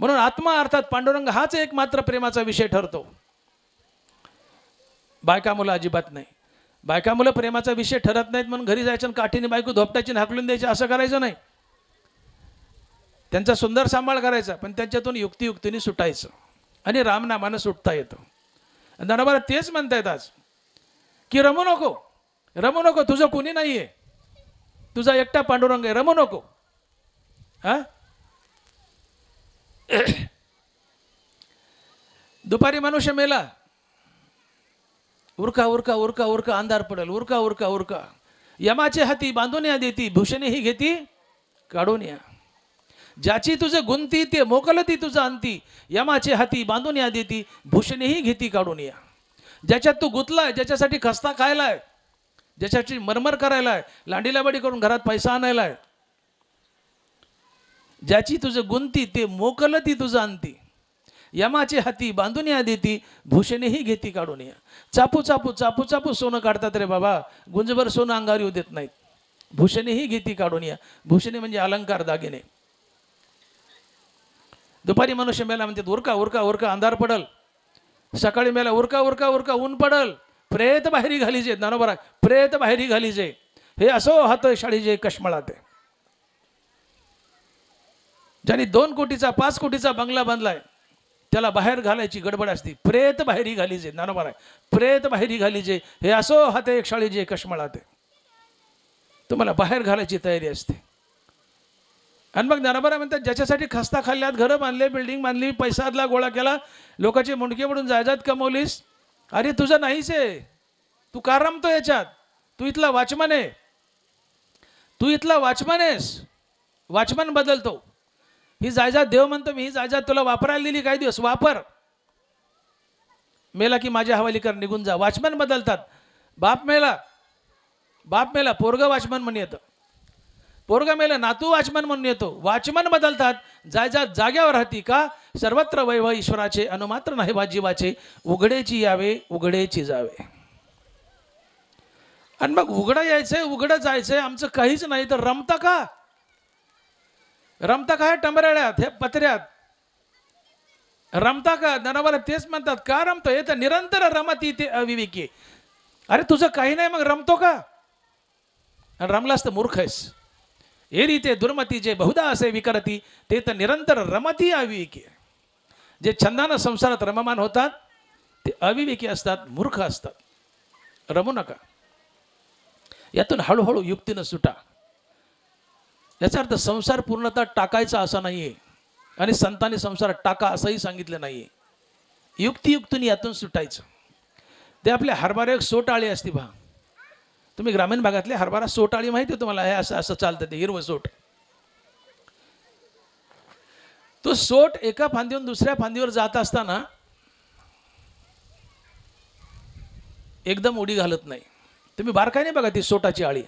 म्हणून आत्मा अर्थात पांडुरंग हाच एकमात्र प्रेमाचा विषय ठरतो. बायका मुलं अजिबात नाही. बायका मुलं प्रेमाचा विषय ठरत नाहीत म्हणून घरी जायचं आणि काठीने बायको धोपटायची, हाकलून द्यायची, असं करायचं नाही. त्यांचा सुंदर सांभाळ करायचा, पण त्यांच्यातून युक्तियुक्तीने सुटायचं. आणि रामनामानं सुटता येतं. ज्ञानोबा तेच म्हणतायत आज की रमू नको, रमू नको, तुझं कुणी नाही आहे, तुझा एकटा पांडुरंग आहे, रमू नको. दुपारी मनुष्य मेला, उरका उरका उरका उरका, अंधार पडेल, उरका उरका उरका. यमाचे हाती बांधून या देती, भूषणे ही घेती काढून या. ज्याची तुझं गुंती ते मोकलती तुझं अंती, यमाचे हाती बांधून या देती, भूषणे ही घेती काढून या. ज्याच्यात तू गुतलाय, ज्याच्यासाठी खस्ता खायलाय, ज्याच्यासाठी मरमर करायलाय, लांडीला बडी करून घरात पैसा आणायलाय, ज्याची तुझं गुंती ते मोकलती तुझं अंती, यमाचे हाती बांधून या देती, भूषणेही घेती काढून या. चापू चापू चापू चापू सोनं काढतात रे बाबा, गुंजभर सोनं अंगावर येऊ देत नाहीत. भूषणेही घेती काढून या. भूषणे म्हणजे अलंकार, दागिने. दुपारी मनुष्य मेला म्हणतात उरका उरका उरका, अंधार पडल. सकाळी मेला उरका उरका उरका, ऊन पडल. प्रेत बाहेरी घालीजे, ज्ञानोबा प्रेत बाहेरी घालीजे, हे असो हात शाळीजे कश्मळाते. ज्यांनी 2 कोटीचा 5 कोटीचा बंगला बांधलाय, त्याला बाहेर घालायची गडबड असते. प्रेत बाहेरी घालीजे, ज्ञानोबा प्रेत बाहेरी घालीजे, हे असो हात एक शाळीजे कश्मळाते. तुम्हाला बाहेर घालायची तयारी असते. आणि मग ज्ञानोबा म्हणतात ज्याच्यासाठी खस्ता खाल्ल्यात, घरं बांधले, बिल्डिंग बांधली, पैसा आदला गोळा केला, लोकांचे मुंडके म्हणून जायदाद कमवलीस, अरे तुझं नाहीच आहे. तू का रमतो याच्यात? तू इथला वॉचमन आहे, तू इथला वॉचमन आहेस. वॉचमन बदलतो. ही जायदाद देव म्हणतो मी, ही जायदाद तुला वापरायला दिली, काही दिवस वापर, मेला की माझ्या हवाली कर, निघून जा. वॉचमन बदलतात. बाप मेला पोरग वॉचमन म्हणून येतं, पोरगा मेला नातू वॉचमन म्हणून येतो. वॉचमन बदलतात. जायदाद जाग्यावर राहती का? सर्वत्र वैभव ईश्वराचे, अनुमात्र नाही वा जीवाचे, उघडेची यावे उघडेची जावे. आणि मग उघडं यायचंय, उघडं जायचंय, आमचं काहीच नाही तर रमता का? रमता का टंबराळ्यात, हे पत्र्यात रमता का? ज्ञानोबा तेच म्हणतात का रमतो? हे तर निरंतर रमती ते अविवेकी. अरे तुझं काही नाही, मग रमतो का? रमलास तर मूर्ख आहेस. हे रीते दुर्मती जे बहुधा असे विकरती, ते तर निरंतर रमती अविवेकी. जे छंदानं संसारात रममान होतात ते अविवेकी असतात, मूर्ख असतात. रमू नका. यातून हळूहळू युक्तीनं सुटा. याचा अर्थ संसार पूर्णतः टाकायचा असा नाही आहे आणि संतांनी संसार टाका असंही सांगितलं नाही आहे. युक्तियुक्तीने यातून सुटायचं. ते आपल्या हरभऱ्यावर सोटाळी असते पहा. तुम्ही ग्रामीण भागातले हरभरा सोटाळी माहिती आहे तुम्हाला? हे असं असं चालतं, ते हिरवं सोट. तो सोट एका फांदीवरून दुसऱ्या फांदीवर जात असताना एकदम उडी घालत नाही. तुम्ही बारकाईने बघा ती सोटाची आळी.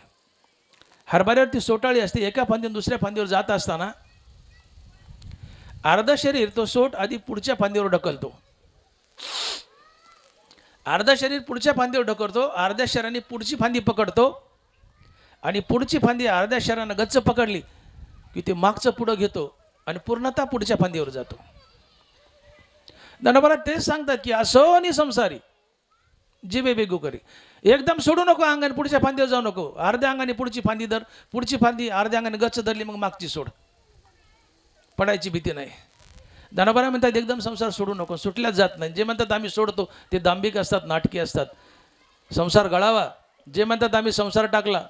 हरभऱ्यावर ती सोटाळी असते. एका फांदीवरून दुसऱ्या फांदीवर जात असताना अर्ध शरीर तो सोट आधी पुढच्या फांदीवर ढकलतो. अर्ध शरीर पुढच्या फांदीवर ढकलतो, अर्ध्या शरीराने पुढची फांदी पकडतो आणि पुढची फांदी अर्ध्या शरीरानं गच्च पकडली की ते मागचं पुढं घेतो आणि पूर्णतः पुढच्या फांदीवर जातो. ज्ञानोबा तेच सांगतात की असोनी संसारी जीवे बेगू करी. एकदम सोडू नको अंगाने, पुढच्या फांदीवर जाऊ नको. अर्ध्या अंगाने पुढची फांदी धर, पुढची फांदी अर्ध्या अंगाने गच्च धरली मग मागची सोड. पडायची भीती नाही. ज्ञानोबा म्हणतात एकदम संसार सोडू नको, सुटल्याच जात नाही. जे म्हणतात आम्ही सोडतो ते दांभिक असतात, नाटकी असतात. संसार गळावा. जे म्हणतात आम्ही संसार टाकला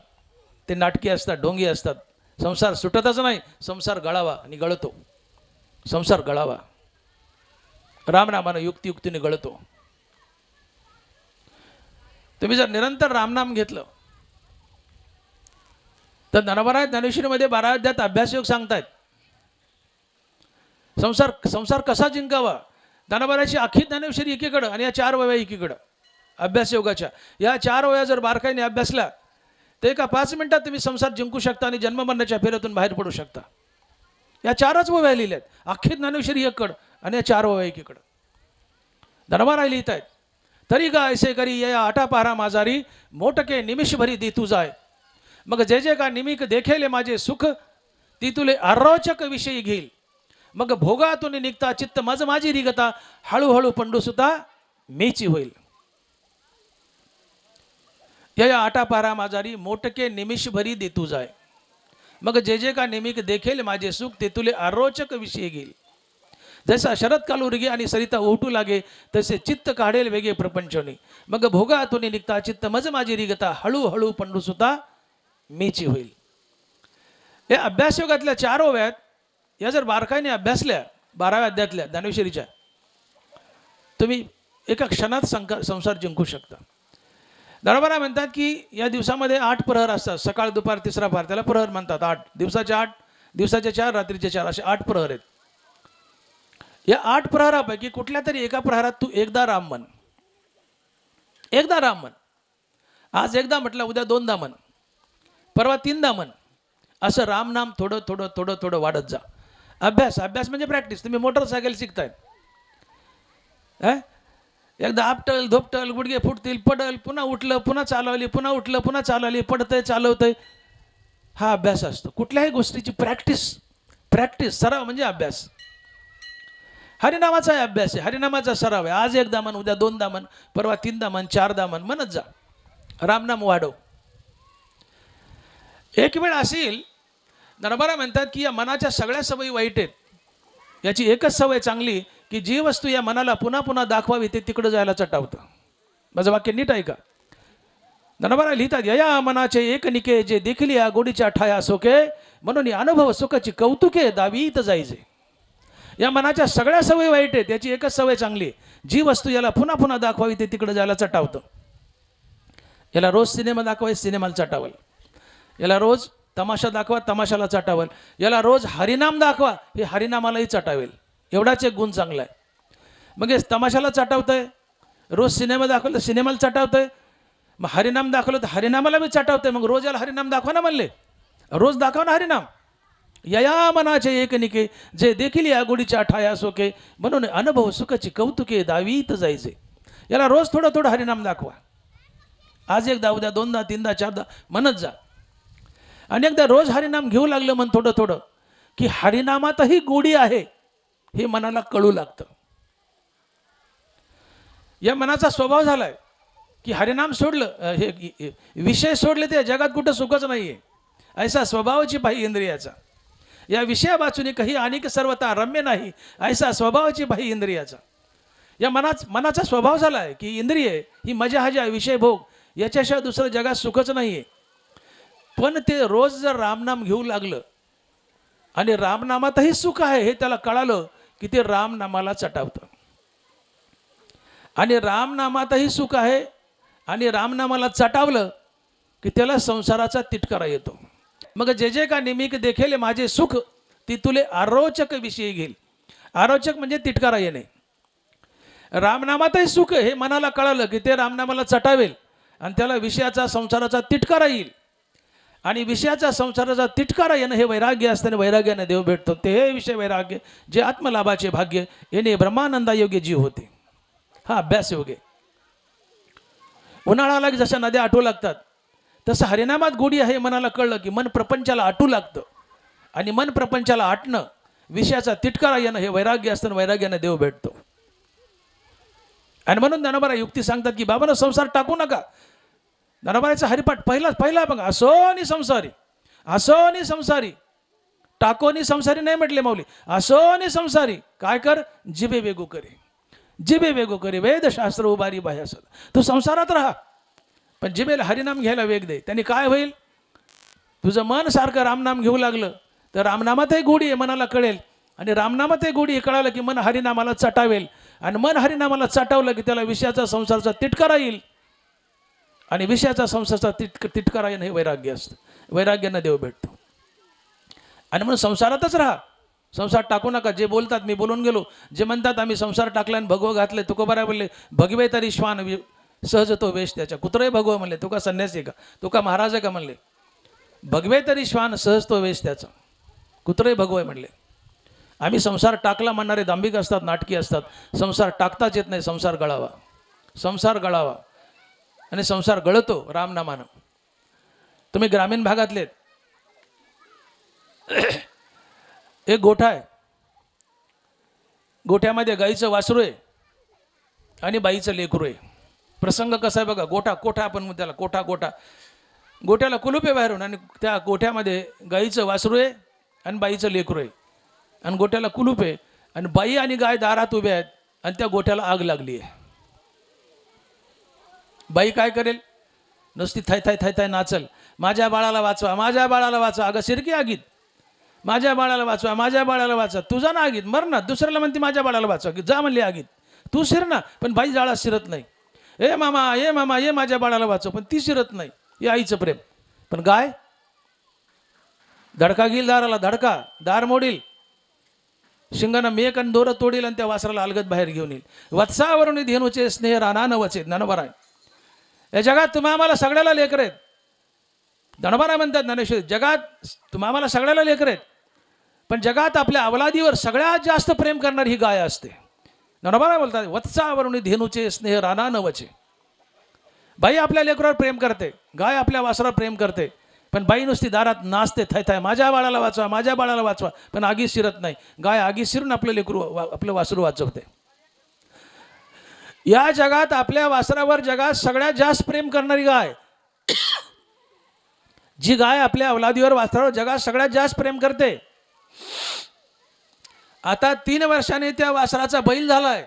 ते नाटकी असतात, ढोंगी असतात. संसार सुटतच नाही, संसार गळावा आणि गळतो. संसार गळावा रामनामानं युक्तियुक्तीने गळतो. तुम्ही जर निरंतर रामनाम घेतलं तर ज्ञानोबा ज्ञानेश्वरीमध्ये 12 अध्यायात अभ्यासयोग सांगतायत. संसार कसा जिंकावा. ज्ञानोबाची अख्खी ज्ञानेश्वरी एकीकडं आणि या 4 वया एकीकडं अभ्यासयोगाच्या. या 4 वया जर बारकाईने अभ्यासल्या तर एका 5 मिनिटात तुम्ही संसार जिंकू शकता आणि जन्ममरणाच्या फेऱ्यातून बाहेर पडू शकता. या 4च वया लिहिल्यात. अख्खी ज्ञानेश्वरी एकीकडं आणि या 4 वया एकीकडं. ज्ञानोबा लिहित आहेत. तरी गा ऐसे करी या आटापारा माझारी मोटके निमिष भरी दी तू जाय. मग जे जे का निमिक देखेले माझे सुख ती तुले अरोचक विषयी घेईल. मग भोगातून निघता चित्त मज माझी रिगता हळूहळू पंडूसुता मेची होईल. या आटापारा माझारी मोटके निमिष भरी दे तू जाय. मग जे जे का निमिक देखेल माझे सुख ते तुले अरोचक विषयी घेईल. जैसा शरद काल उरगे आणि सरिता ओटू लागे तसे चित्त काढेल वेगे प्रपंचनी. मग भोगातून निघता चित्त मज माझी रिगता हळूहळू पंडूसुता मेची होईल. या अभ्यासयोगातल्या 4 ओव्यात या जर बारकाईने अभ्यासल्या 12व्या अध्यायातल्या ज्ञानेश्वरीच्या तुम्ही एका क्षणात संसार जिंकू शकता. ज्ञानोबा म्हणतात की या दिवसामध्ये 8 प्रहर असतात. सकाळ दुपार तिसरा प्रहर त्याला प्रहर म्हणतात. 8 दिवसाचे 8, दिवसाचे 4, रात्रीचे 4 असे 8 प्रहर आहेत. या 8 प्रहरापैकी कुठल्या तरी एका प्रहरात तू एकदा राम म्हण. एकदा राम म्हण. आज एकदा म्हटलं, उद्या 2दा म्हण, परवा 3दा म्हण. असं रामनाम थोडं थोडं थोडं थोडं वाढत जा. अभ्यास म्हणजे प्रॅक्टिस. तुम्ही मोटरसायकल शिकताय. एकदा आपटल धोपटल गुडघे फुटतील, पडल, पुन्हा उठलं, पुन्हा चालवली, पुन्हा उठलं, पुन्हा चालवली, पडतंय चालवतंय. हा अभ्यास असतो. कुठल्याही गोष्टीची प्रॅक्टिस सराव म्हणजे अभ्यास. हरिनामाचा अभ्यास आहे, हरिनामाचा सराव आहे. आज एकदा म्हण, उद्या 2दा म्हण, परवा 3दा म्हण, 4दा म्हण, म्हणत जा. रामनाम वाढव. एक वेळ असेल ज्ञानोबा म्हणतात की या मनाच्या सगळ्या सवयी वाईट आहेत. याची एकच सवय चांगली की जी वस्तू या मनाला पुन्हा पुन्हा दाखवावी ते तिकडं जायला चटावतं. माझं वाक्य नीट ऐका. ज्ञानोबा लिहितात, या मनाचे एक निके जे देखील या गोडीच्या ठाया सोके म्हणून अनुभव सुखाची कौतुके दावीत जायचे. या मनाच्या सगळ्या सवयी वाईट आहेत. याची एकच सवय चांगली, जी वस्तू याला पुन्हा पुन्हा दाखवावी ते तिकडं जायला चटावतं. याला रोज सिनेमा दाखवाय सिनेमाला चटावल. याला रोज तमाशा दाखवा तमाशाला चटावल. याला रोज हरिनाम दाखवा हे हरिनामालाही चटावेल. एवढाच एक गुण चांगला आहे. मग हे तमाशाला चटावतंय, रोज सिनेमा दाखवलं तर सिनेमाला चटावतंय, मग हरिनाम दाखवलं तर हरिनामाला बी चटावतंय. मग रोज याला हरिनाम दाखवा ना म्हणले, रोज दाखवा ना हरिनाम. या मनाचे एक निके जे देखील या गोडीच्या ठाया सोके म्हणून अनुभव सुखाची कौतुके दावीत जायचे. याला रोज थोडं थोडं हरिनाम दाखवा. आज एकदा, उद्या 2दा 3दा 4दा म्हणत जा. आणि एकदा रोज हरिनाम घेऊ लागलं मन थोडं थोडं की हरिनामातही गोडी आहे हे मनाला कळू लागतं. या मनाचा स्वभाव झालाय की हरिनाम सोडलं, हे विषय सोडले ते जगात कुठं सुखच नाहीये. ऐसा स्वभावाची पाही इंद्रियाचा. या विषया वाचून काही अनेक सर्वता रम्य नाही ऐसा स्वभावाची पाही इंद्रियाचा. या मनाचा स्वभाव झालाय की इंद्रिय ही मजा हजा विषय भोग याच्याशिवाय दुसरं जगात सुखच नाहीये. पण ते रोज जर रामनाम घेऊ लागलं आणि रामनामातही सुख आहे हे त्याला कळालं की ते रामनामाला चटावतं. आणि रामनामातही सुख आहे आणि रामनामाला चटावलं की त्याला संसाराचा तिटकारा येतो. मग जे जे का निमिक देखेल माझे सुख ती तुले आरोचक विषयी घेईल. आरोचक म्हणजे तिटकारा येणे. रामनामातही सुख हे मनाला कळालं की ते रामनामाला चटावेल आणि त्याला विषयाचा संसाराचा तिटकारा येईल. आणि विषयाचा संसाराचा तिटकारा येणं हे वैराग्य असताना वैराग्याने देव भेटतो. ते हे विषय वैराग्य जे आत्मलाभाचे भाग्य येणे ब्रह्मानंदा योग्य जीव होते. हा अभ्यास योग्य. उन्हाळ्याला जशा नद्या आटू लागतात तसं हरिनामात गोडी आहे मनाला कळलं की मन प्रपंचाला आटू लागतं. आणि मन प्रपंचाला आटणं विषयाचा तिटकारा येणं हे वैराग्य असताना वैराग्याने देव भेटतो. आणि म्हणून ज्ञानोबा युक्ती सांगतात की बाबांनो संसार टाकू नका. ज्ञानोबाचा हरिपाठ पहिला बघा, असोनी संसारी, असोनी संसारी, टाकोनी संसारी नाही म्हटले माऊली, असोनी संसारी. काय कर, जिबे वेगो करे, जिबे वेगो करे, वेदशास्त्र उभारी बाह्यास. तू संसारात राहा पण जिबेला हरिनाम घ्यायला वेग दे. त्यांनी काय होईल, तुझं मन सारखं रामनाम घेऊ लागलं तर रामनामातही गोडी आहे मनाला कळेल. आणि रामनामातही गोडी हे कळालं की मन हरिनामाला चटावेल. आणि मन हरिनामाला चटावलं की त्याला विषयाचा संसाराचा तिटकारा येईल. आणि विषयाचा संसाराचा तिटकारा येणं हे वैराग्य असतं. वैराग्यानं देव भेटतो. आणि म्हणून संसारातच राहा, संसार टाकू नका. जे बोलतात मी बोलून गेलो, जे म्हणतात आम्ही संसार टाकला आणि भगवं घातले, तुकोबाराय बोलले भगवे तरी श्वान सहज तो वेश त्याच्या. कुत्रही भगवं म्हणले, तुका संन्यासी का, तुका महाराज आहे का म्हणले. भगवे तरी श्वान सहज तो वेश त्याचा, कुत्रही भगवय म्हणले. आम्ही संसार टाकला म्हणणारे दांभिक असतात, नाटकी असतात. संसार टाकताच येत नाही, संसार गळावा, संसार गळावा. आणि संसार गळतो रामनामानं. तुम्ही ग्रामीण भागातले, एक गोठा आहे, गोठ्यामध्ये गाईचं वासरू आहे आणि बाईचं लेकरू आहे. प्रसंग कसा आहे बघा, गोठा कोठा आपण त्याला कोठा गोठा, गोठ्याला कुलूप आहे बाहेरून आणि त्या गोठ्यामध्ये गाईचं वासरू आहे आणि बाईचं लेकरू आहे. आणि गोठ्याला कुलूप आहे आणि बाई आणि गाय दारात उभ्या आहेत आणि त्या गोठ्याला आग लागली आहे. बाई काय करेल, नुसती थाय थाय थाय थाय नाचल, माझ्या बाळाला वाचवा, माझ्या बाळाला वाचवा. अगं शिरकी आगीत, माझ्या बाळाला वाचवा, माझ्या बाळाला वाचवा. तुझा ना आगीत मर ना, दुसऱ्याला म्हणते माझ्या बाळाला वाचवा, जा म्हणली आगीत, तू शिर ना. पण बाई जाळात शिरत नाही. ए मामा ये माझ्या बाळाला वाचव, पण ती शिरत नाही. हे आईचं प्रेम. पण गाय धडका घेईल दाराला, धडका दार मोडील, शिंगानं मेक आणि दोरं तोडील आणि त्या वासराला अलगत बाहेर घेऊन येईल. वत्सावरून धेनूचे स्नेह राना नवचे. ज्ञानोबा या जगात तुम्हा आम्हाला सगळ्याला लेकर आहेत. ज्ञानोबा म्हणतात ज्ञानेश्वर, जगात तुम्हा आम्हाला सगळ्याला लेकर आहेत पण जगात आपल्या अवलादीवर सगळ्यात जास्त प्रेम करणारी ही गाय असते. ज्ञानोबा बोलतात वत्सावरून धेनूचे स्नेह राना नवचे. बाई आपल्या लेकरावर प्रेम करते, गाय आपल्या वासरावर प्रेम करते. पण बाई नुसती दारात नाचते, थाय थाय माझ्या बाळाला वाचवा, माझ्या बाळाला वाचवा, पण आगी शिरत नाही. गाय आगी शिरून आपलं लेकरू आपलं वासरू वाचवते. या जगात आपल्या वासरावर जगात सगळ्यात जास्त प्रेम करणारी गाय, जी गाय आपल्या अवलादीवर वासरावर जगात सगळ्यात जास्त प्रेम करते. आता 3 वर्षांनी त्या वासराचा बैल झालाय.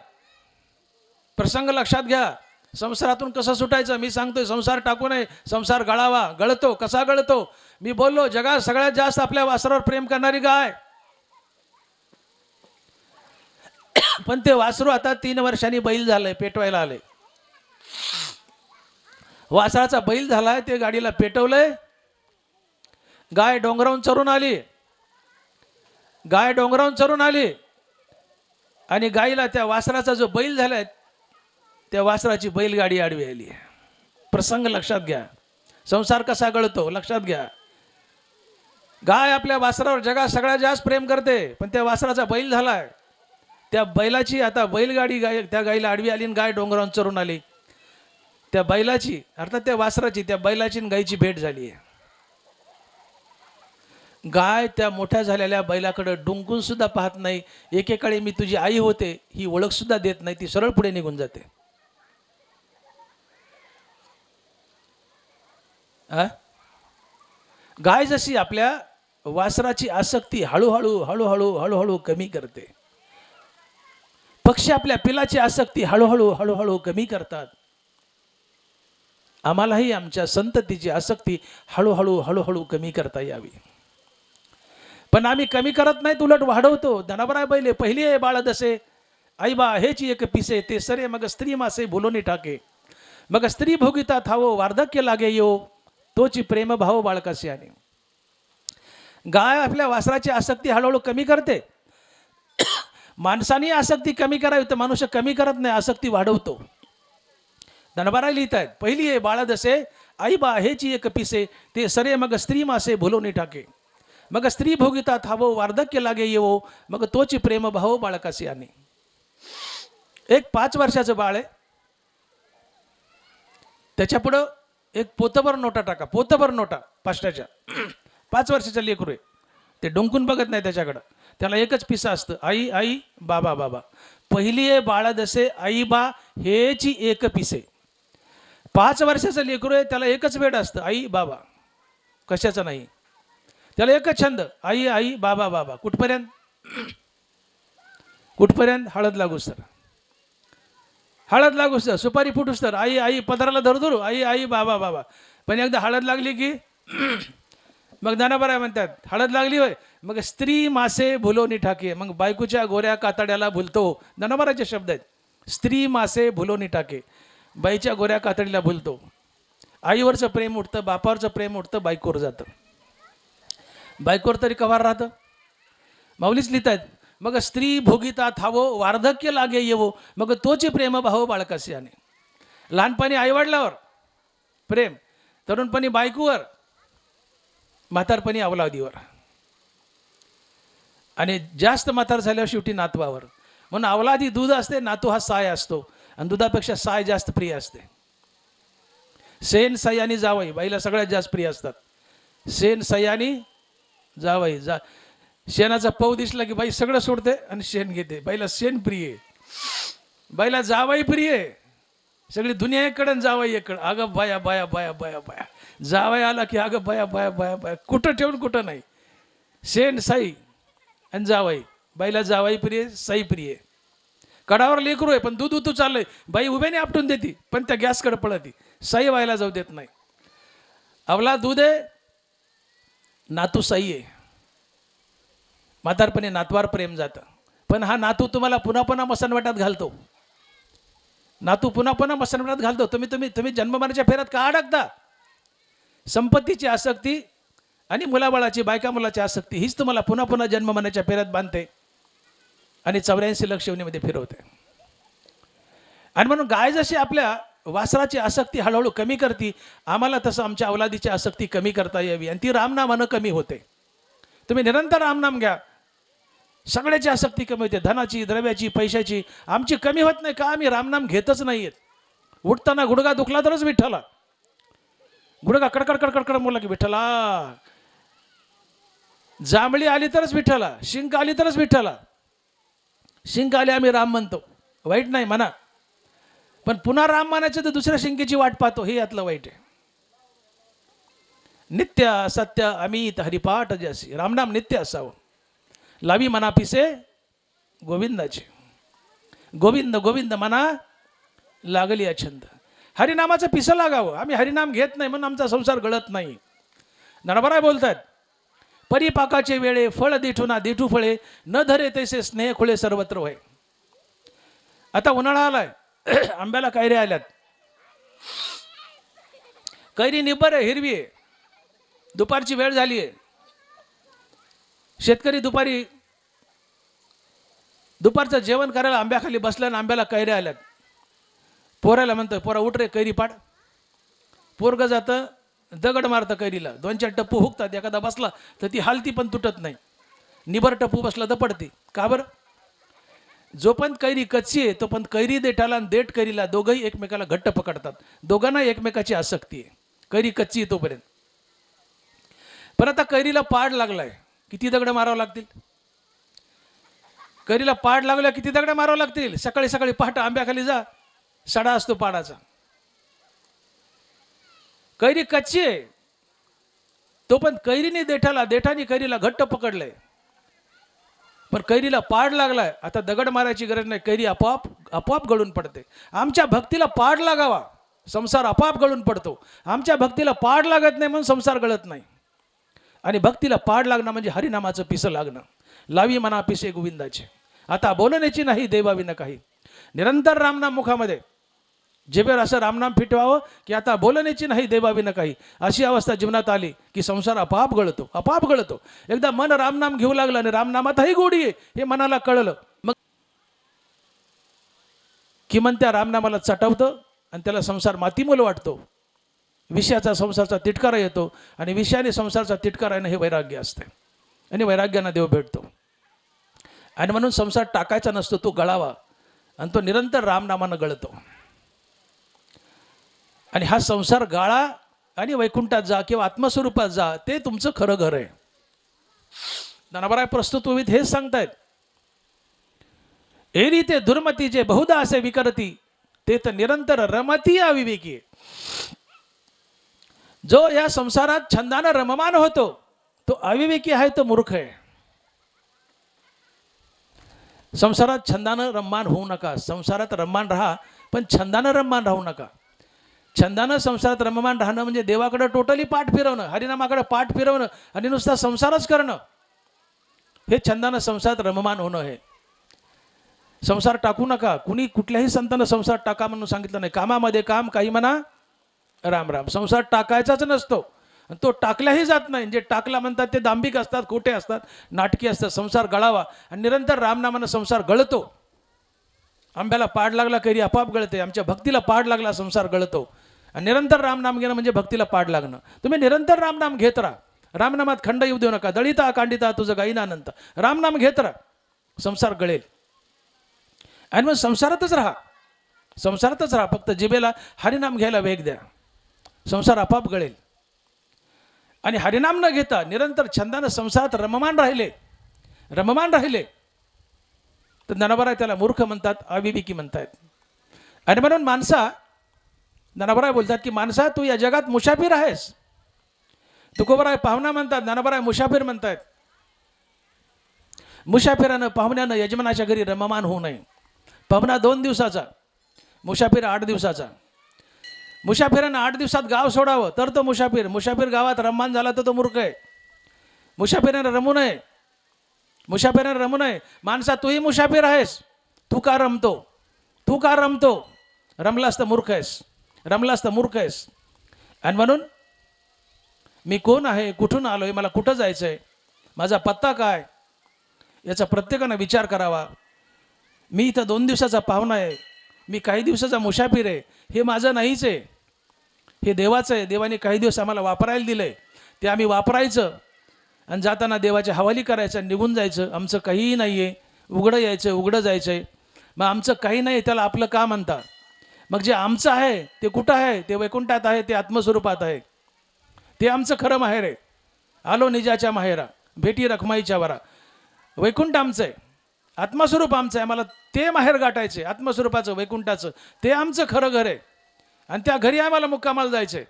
प्रसंग लक्षात घ्या. संसारातून कसं सुटायचं मी सांगतोय. संसार टाकू नये, संसार गळावा. गळतो कसा गळतो, मी बोललो जगात सगळ्यात जास्त आपल्या वासरावर प्रेम करणारी गाय. पण ते वासरू आता 3 वर्षांनी बैल झालंय, पेटवायला आले. वासराचा बैल झालाय, ते गाडीला पेटवलंय. गाय डोंगरावून चरून आली, गाय डोंगरावून चरून आली आणि गाईला त्या वासराचा जो बैल झालाय त्या वासराची बैलगाडी आडवी आली. प्रसंग लक्षात घ्या. संसार कसा गळतो लक्षात घ्या. गाय आपल्या वासरावर जगात सगळ्यात जास्त प्रेम करते पण त्या वासराचा बैल झालाय. त्या बैलाची आता बैलगाडी गाय त्या गाईला आडवी आली आणि गाय डोंगरावरून चरून आली. त्या बैलाची अर्थात त्या वासराची त्या बैलाची आणि गायची भेट झाली आहे. गाय त्या मोठ्या झालेल्या बैलाकडे डुंकून सुद्धा पाहत नाही. एकेकाळी मी तुझी आई होते ही ओळख सुद्धा देत नाही. ती सरळ पुढे निघून जाते. गाय जशी आपल्या वासराची आसक्ती हळूहळू हळूहळू हळूहळू कमी करते, पक्षी आपल्या पिलाची आसक्ती हळूहळू हळूहळू कमी करतात. आम्हालाही आमच्या संततीची आसक्ती हळूहळू हळूहळू कमी करता यावी. पण आम्ही कमी करत नाहीत, उलट वाढवतो. धनाबराय बैले पहिली आहे बाळ दसे, आई बा हेची एक पिसे, ते सरे मग स्त्री मासे बोलोनी टाके, मग स्त्री भोगिता थावो वार्धक्य लागे येऊ, तोची प्रेम भाव बाळकाशी. आणि गाय आपल्या वासराची आसक्ती हळूहळू कमी करते. माणसाने आसक्ती कमी करावी तर मनुष्य कमी करत नाही, आसक्ती वाढवतो. धनबाराय लिहित आहेत, पहिली आहे बाळ दसे, आई बा हेची एक पिसे, ते सरे मग स्त्री मासे भुलोनी टाके, मग स्त्री भोगिता थावो वार्धक्य लागे येवो, मग तोची प्रेम भाव बाळकाशी. आणि एक 5 वर्षाचं बाळ आहे, त्याच्या पुढं एक पोतभर नोटा टाका, पोतभर नोटा पाचट्याच्या. 5 वर्षाचं लेकरू आहे, ते डोंकून बघत नाही त्याच्याकडं, त्याला एकच पिसा असतं, आई आई बाबा बाबा. पहिली आहे बाळा दसे, आई बा हेची एक पिसे. 5 वर्षाचं लेकरू आहे, त्याला एकच वेळ असतं, आई बाबा, कशाचं नाही. त्याला एकच छंद, आई आई बाबा बाबा. कुठपर्यंत? कुठपर्यंत? हळद लागूस तर, हळद लागूस तर, सुपारी फुटूस तर, आई आई, पदराला धरू आई आई बाबा बाबा. पण एकदा हळद लागली की मग दानाबारा म्हणतात, हळद लागली होय, मग स्त्री मासे भुलोनी टाके, मग बायकोच्या गोऱ्या कातड्याला भुलतो. दानाबाराचे शब्द आहेत, स्त्री मासे भुलोनी टाके, बाईच्या गोऱ्या कातडीला भुलतो. आईवरचं प्रेम उठतं, बापावरचं प्रेम उठतं, बायकोवर जातं. बायकोवर तरी कवार राहतं. माऊलीच लिहित आहेत, मग स्त्री भोगिता थावो वार्धक्य लागे येवो, मग तोचे प्रेम भाव बाळकाशी. आणि लहानपणी आईवडिलावर प्रेम, तरुणपणी बायकोवर, म्हातारपणी अवलादीवर, आणि जास्त म्हातार झाल्यावर शेवटी नातवावर. म्हणून अवलादी दूध असते, नातू हा साय असतो, आणि दुधापेक्षा साय जास्त प्रिय असते. शेण साई आणि जावई बाईला सगळ्यात जास्त प्रिय असतात. शेण साई आणि जावई. शेणाचा पौ दिसला की बाई सगळं सोडते आणि शेण घेते. बाईला शेण प्रिय आहे, बाईला जावई प्रिय आहे. सगळी दुनिया एककडे जावई एककडे. अगं बाया बाया बाया बाया बाया, जावई आला की अगं बाया बाया बाया बाया, कुठं ठेवून कुठं नाही. शेण साई आणि जावई. बाईला जावई प्रिय, साई प्रिय. कडावर लेकरू आहे पण दूध उतू चाललंय, बाई उभ्याने आपटून देते, पण त्या गॅसकडे पळती, साई व्हायला जाऊ देत नाही. अवला दूध आहे, नातू साई आहे. म्हातारपणे नातवार प्रेम जातं. पण हा नातू तुम्हाला पुन्हा पुन्हा मसनवटात घालतो. नातू पुन्हा पुन्हा मसनवटात घालतो. तुम्ही तुम्ही तुम्ही जन्ममानाच्या फेऱ्यात का अडकता? संपत्तीची आसक्ती आणि मुलाबाळाची, बायका मुलाची आसक्ती हीच तुम्हाला पुन्हा पुन्हा जन्ममानाच्या फेऱ्यात बांधते आणि 84 लक्ष योनीमध्ये फिरवते. आणि म्हणून गाय जशी आपल्या वासराची आसक्ती हळूहळू कमी करते, आम्हाला तसं आमच्या अवलादीची आसक्ती कमी करता यावी, आणि ती रामनामानं कमी होते. तुम्ही निरंतर रामनाम घ्या, सगळ्याची आसक्ती कमी होते. धनाची, द्रव्याची, पैशाची आमची कमी होत नाही का? आम्ही रामनाम घेतच नाहीयेत. उठताना गुडगा दुखला तरच विठ्ठला, गुडगा कडकड कडकड कड बोलला की विठ्ठला, जांभळी आली तरच विठ्ठला, शिंक आली तरच विठ्ठला. शिंक आली आम्ही राम म्हणतो, वाईट नाही म्हणा, पण पुन्हा राम मानायचं तर दुसऱ्या शिंकेची वाट पाहतो, हे यातलं वाईट आहे. नित्य सत्य अमित हरिपाठ जशी, रामनाम नित्य असावं. लावी मना पिसे गोविंदाचे, गोविंद गोविंद मना लागली अछंद. हरिनामाचं पिसं लागावं. आम्ही हरिनाम घेत नाही म्हणून आमचा संसार गळत नाही. नरबराय बोलतात, परिपाकाचे वेळे फळ देठू ना देठू फळे, न धरे तैसे स्नेह खुळे सर्वत्र होय. आता उन्हाळा आलाय, आंब्याला कैऱ्या आल्यात. कैरी निब्बर आहे, हिरवी आहे, दुपारची वेळ झाली आहे. शेतकरी दुपारचं जेवण करायला आंब्याखाली बसला आणि आंब्याला कैऱ्या आल्यात. पोराला म्हणतोय, पोरा उठ रे कैरी पाड. पोरग जातं, दगड मारतं कैरीला, 2-4 टप्पू हुकतात. एखादा बसला तर ती हालती पण तुटत नाही. निबर टप्पू बसला तर पडते. का बरं? जोपर्यंत कैरी कच्ची आहे तोपर्यंत कैरी देठाला आणि देठ कैरीला दोघंही एकमेकाला घट्ट पकडतात. दोघांना एकमेकाची आसक्ती आहे, कैरी कच्ची आहे तोपर्यंत. पण आता कैरीला पाड लागलाय, किती दगड मारावं लागतील? कैरीला पाड लागल्या किती दगड मारावं लागतील? सकाळी सकाळी पहाटे आंब्याखाली जा, सडा असतो पाडाचा. कैरी कच्ची आहे तोपर्यंत कैरीने देठाला, देठाने कैरीला घट्ट पकडलंय. पण कैरीला पाड लागलाय, आता दगड मारायची गरज नाही, कैरी आपोआप आपोआप गळून पडते. आमच्या भक्तीला पाड लागावा, संसार आपाप गळून पडतो. आमच्या भक्तीला पाड लागत नाही म्हणून संसार गळत नाही. आणि भक्तीला पाड लागणं म्हणजे हरिनामाचं पिसं लागणं. लावी मना पिसे गोविंदाचे, आता बोलण्याची नाही देवाविना काही. निरंतर रामनाम मुखामध्ये, जिभेवर असं रामनाम फिटवावं की आता बोलण्याची नाही देवाविना काही. अशी अवस्था जीवनात आली की संसार आपाप गळतो, आपाप गळतो. एकदा मन रामनाम घेऊ लागलं आणि रामनामातही गोडी आहे हे मनाला कळलं, मग किमान त्या रामनामाला चटवतं आणि त्याला संसार मातीमूल वाटतो. विषयाचा संसारचा तिटकारा येतो आणि विषयाने संसारचा तिटकारा येणं हे वैराग्य असते आणि वैराग्यानं देव भेटतो. आणि म्हणून संसार टाकायचा नसतो, तो गळावा आणि तो निरंतर रामनामानं गळतो. आणि हा संसार गाळा आणि वैकुंठात जा किंवा आत्मस्वरूपात जा, ते तुमचं खरं घर आहे. ज्ञानोबराय प्रस्तुत होईत हेच सांगतायत. एरी ते दुर्मती जे बहुधा असे विकरती, ते तर निरंतर रमती अविवेकी. जो या संसारात छंदानं रममान होतो तो अविवेकी आहे, तो मूर्ख आहे. संसारात छंदानं रममान होऊ नका. संसारात रममान राहा पण छंदानं रममान राहू नका. छंदानं संसारात रममान राहणं म्हणजे देवाकडे टोटली पाठ फिरवणं, हरिनामाकडे पाठ फिरवणं आणि नुसता संसारच करणं, हे छंदानं संसारात रममान होणं आहे. संसार टाकू नका. कुणी कुठल्याही संतानं संसार टाका म्हणून सांगितलं नाही. कामामध्ये काम, काही म्हणा राम राम. संसार टाकायचाच नसतो, तो टाकल्याही जात नाही. जे टाकला म्हणतात ते दांभिक असतात, खोटे असतात, नाटकी असतात. संसार गळावा आणि निरंतर रामनामानं संसार गळतो. आंब्याला पाड लागला कैरी आपाप गळते. आमच्या भक्तीला पाड लागला संसार गळतो. आणि निरंतर रामनाम घेणं म्हणजे भक्तीला पाड लागणं. तुम्ही निरंतर रामनाम घेत राहा. रामनामात खंड येऊ देऊ नका. दळिता कांडिता तुझं गाईना अनंत. रामनाम घेत राहा, संसार गळेल. आणि मग संसारातच राहा, संसारातच राहा. फक्त जिभेला हरिनाम घ्यायला वेग द्या, संसार आपाप गळेल. आणि हरिनाम न घेता निरंतर छंदानं संसारात रममान राहिले, रममान राहिले तर ज्ञानोबराय त्याला मूर्ख म्हणतात, अविवेकी म्हणतात. आणि म्हणून माणसा, ज्ञानोबराय बोलतात की माणसा तू या जगात मुसाफिर आहेस. तुकोबराय पाहुणा म्हणतात, ज्ञानोबराय मुसाफिर म्हणतात. मुसाफिरानं पाहुण्यानं यजमानाच्या घरी रममान होऊ नये. पाहुणा 2 दिवसाचा, मुसाफिर 8 दिवसाचा. मुसाफिरानं 8 दिवसात गाव सोडावं तर तो मुसाफिर. मुसाफिर गावात रममान झाला तर तो मूर्ख आहे. मुसाफिरानं रमू नये, मुसाफिरानं रमू नये. माणसा तूही मुसाफिर आहेस, तू का रमतो, तू का रमतो? रमलास तर मूर्ख आहेस, रमलास तर मूर्ख आहेस. आणि म्हणून मी कोण आहे, कुठून आलोय, मला कुठं जायचं आहे, माझा पत्ता काय, याचा प्रत्येकानं विचार करावा. मी इथं 2 दिवसाचा पाहुणा आहे, मी काही दिवसाचा मुसाफिर आहे, हे माझं नाहीच आहे, हे देवाचं आहे. देवाने काही दिवस आम्हाला वापरायला दिलं आहे, ते आम्ही वापरायचं आणि जाताना देवाच्या हवाली करायचं, निघून जायचं. आमचं काहीही नाही आहे, उघडं यायचं, उघडं जायचं आहे. मग आमचं काही नाही त्याला आपलं का म्हणता? मग जे आमचं आहे ते कुठं आहे? ते वैकुंठात आहे, ते आत्मस्वरूपात आहे, ते आमचं खरं माहेर आहे. आलो निजाच्या माहेरा, भेटी रखमाईच्या वरा. वैकुंठ आमचं आहे, आत्मस्वरूप आमचं आहे. आम्हाला ते माहेर गाठायचे, आत्मस्वरूपाचं, वैकुंठाचं, ते आमचं खरं घर आहे. आणि त्या घरी आम्हाला मुक्कामाला जायचं आहे,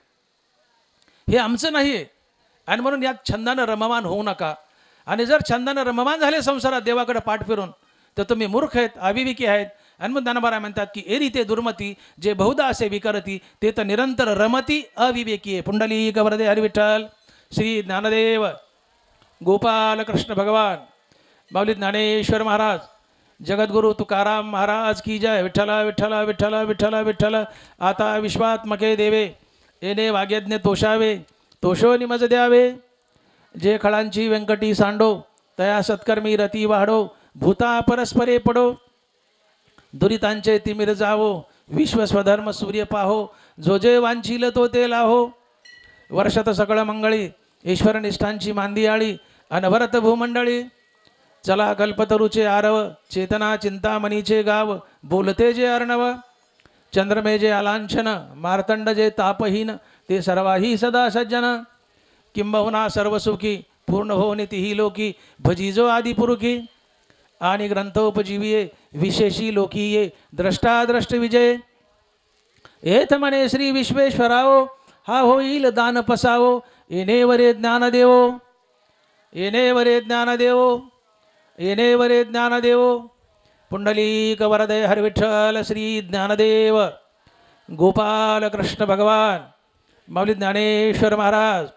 हे आमचं नाही आहे. आणि म्हणून यात छंदानं रममान होऊ नका. आणि जर छंदानं रममान झाले संसारात देवाकडे पाठ फिरून, तर तुम्ही मूर्ख आहेत, अविवेकी आहेत. आणि मग ज्ञानोबराय म्हणतात की एरी ते दुर्मती जे बहुधा असे विकरती, ते तर निरंतर रमती अविवेकी आहे. पुंडलिक वरदे हरी विठ्ठल. श्री ज्ञानदेव गोपाल कृष्ण भगवान, माऊली ज्ञानेश्वर महाराज, जगद्गुरु तुकाराम महाराज की जय. विठ्ठला विठ्ठला विठ्ठला विठ्ठला विठ्ठल. आता विश्वात्मके देवे, येणे वाग्यज्ञ तोषावे, तोषो निमज द्यावे. जे खळांची व्यंकटी सांडो, तया सत्कर्मी रती वाढो. भूता परस्परे पडो, दुरितांचे तिमिर जावो. विश्व स्वधर्म सूर्य पाहो, जो जे वांछील तो ते लाहो. वर्षात सकळ मंगळी, ईश्वर निष्ठांची मांदी आळी. अनवरत भूमंडळी, चला कल्पतरूचे आरव. चेतना चिंतामणीचे गाव, बोलते जे अर्णव. चंद्रमे जे अलांछन, मार्तंड जे तापहीन. ते सर्वाही सदा सज्जन, किंबहुना सर्वसुखी. पूर्ण हो नितीही लोकी, भजिजो आदिपुरुखी. आणि ग्रंथोपजीविये, विशेषी लोकीये. द्रष्टा दृष्ट विजय, येथ म्हणे श्री विश्वेश्वराओ. हा होईल दान पसावो, येणे वरे ज्ञान देवो. येणे वरे ज्ञान देवो, येणे वरे ज्ञान देवो. पुंडलिक वरदे हर विठ्ठल. श्री ज्ञानदेव गोपाल कृष्ण भगवान, माऊली ज्ञानेश्वर महाराज,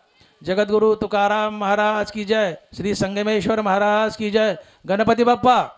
जगद्गुरु तुकाराम महाराज की जय, श्री संगमेश्वर महाराज की जय, गणपती बाप्पा.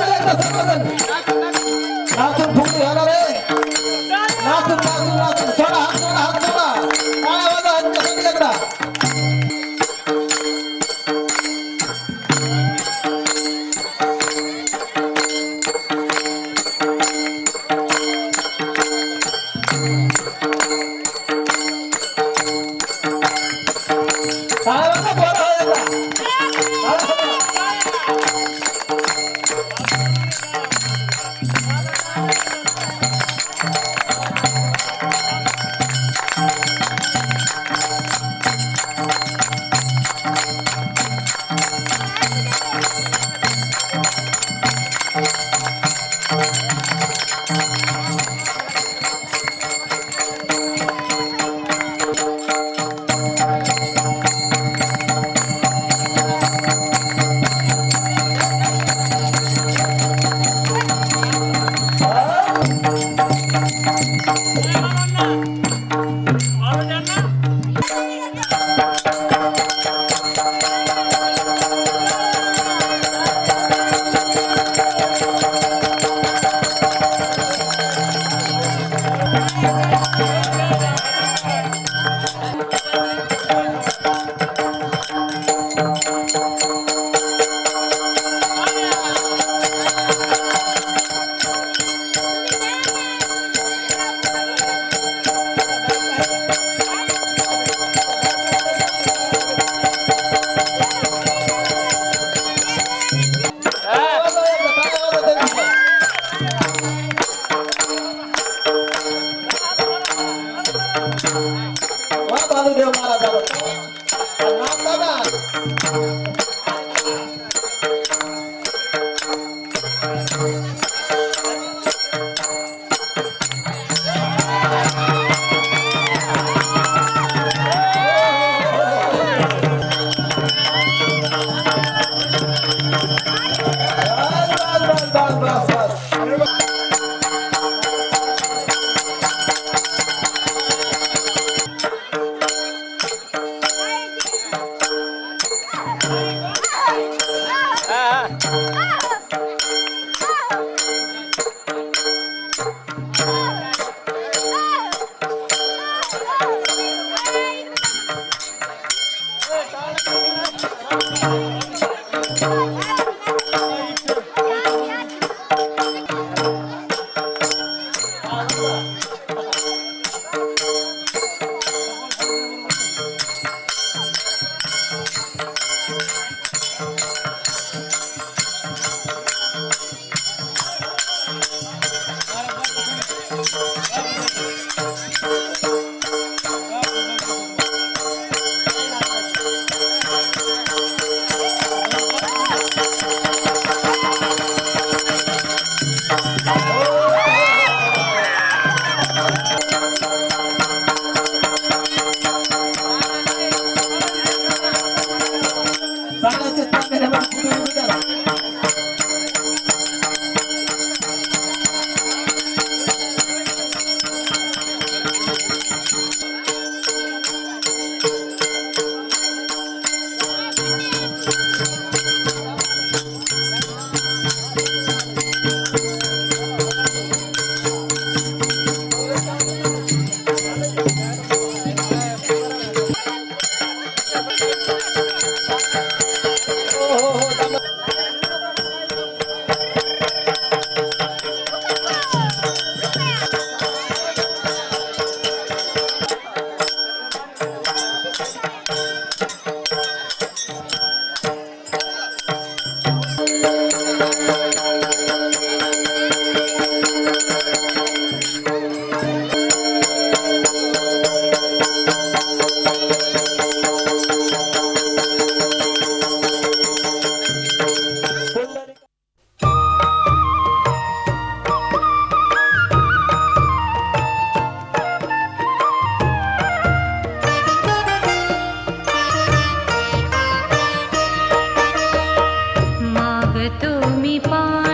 चला एकदा सर्वजण. नाचून फुगडी घाला रे. नाचून नाचून नाचून सोडा हात सोडा हात सोडा. टाळ्या वाजवा ह्यांच्यासाठी एकदा. टाळ्या वाजवा पोरं हो एकदा. टाळ्या वाजवा. देव महाराजाला नाम दादा. मागतो मी पाणी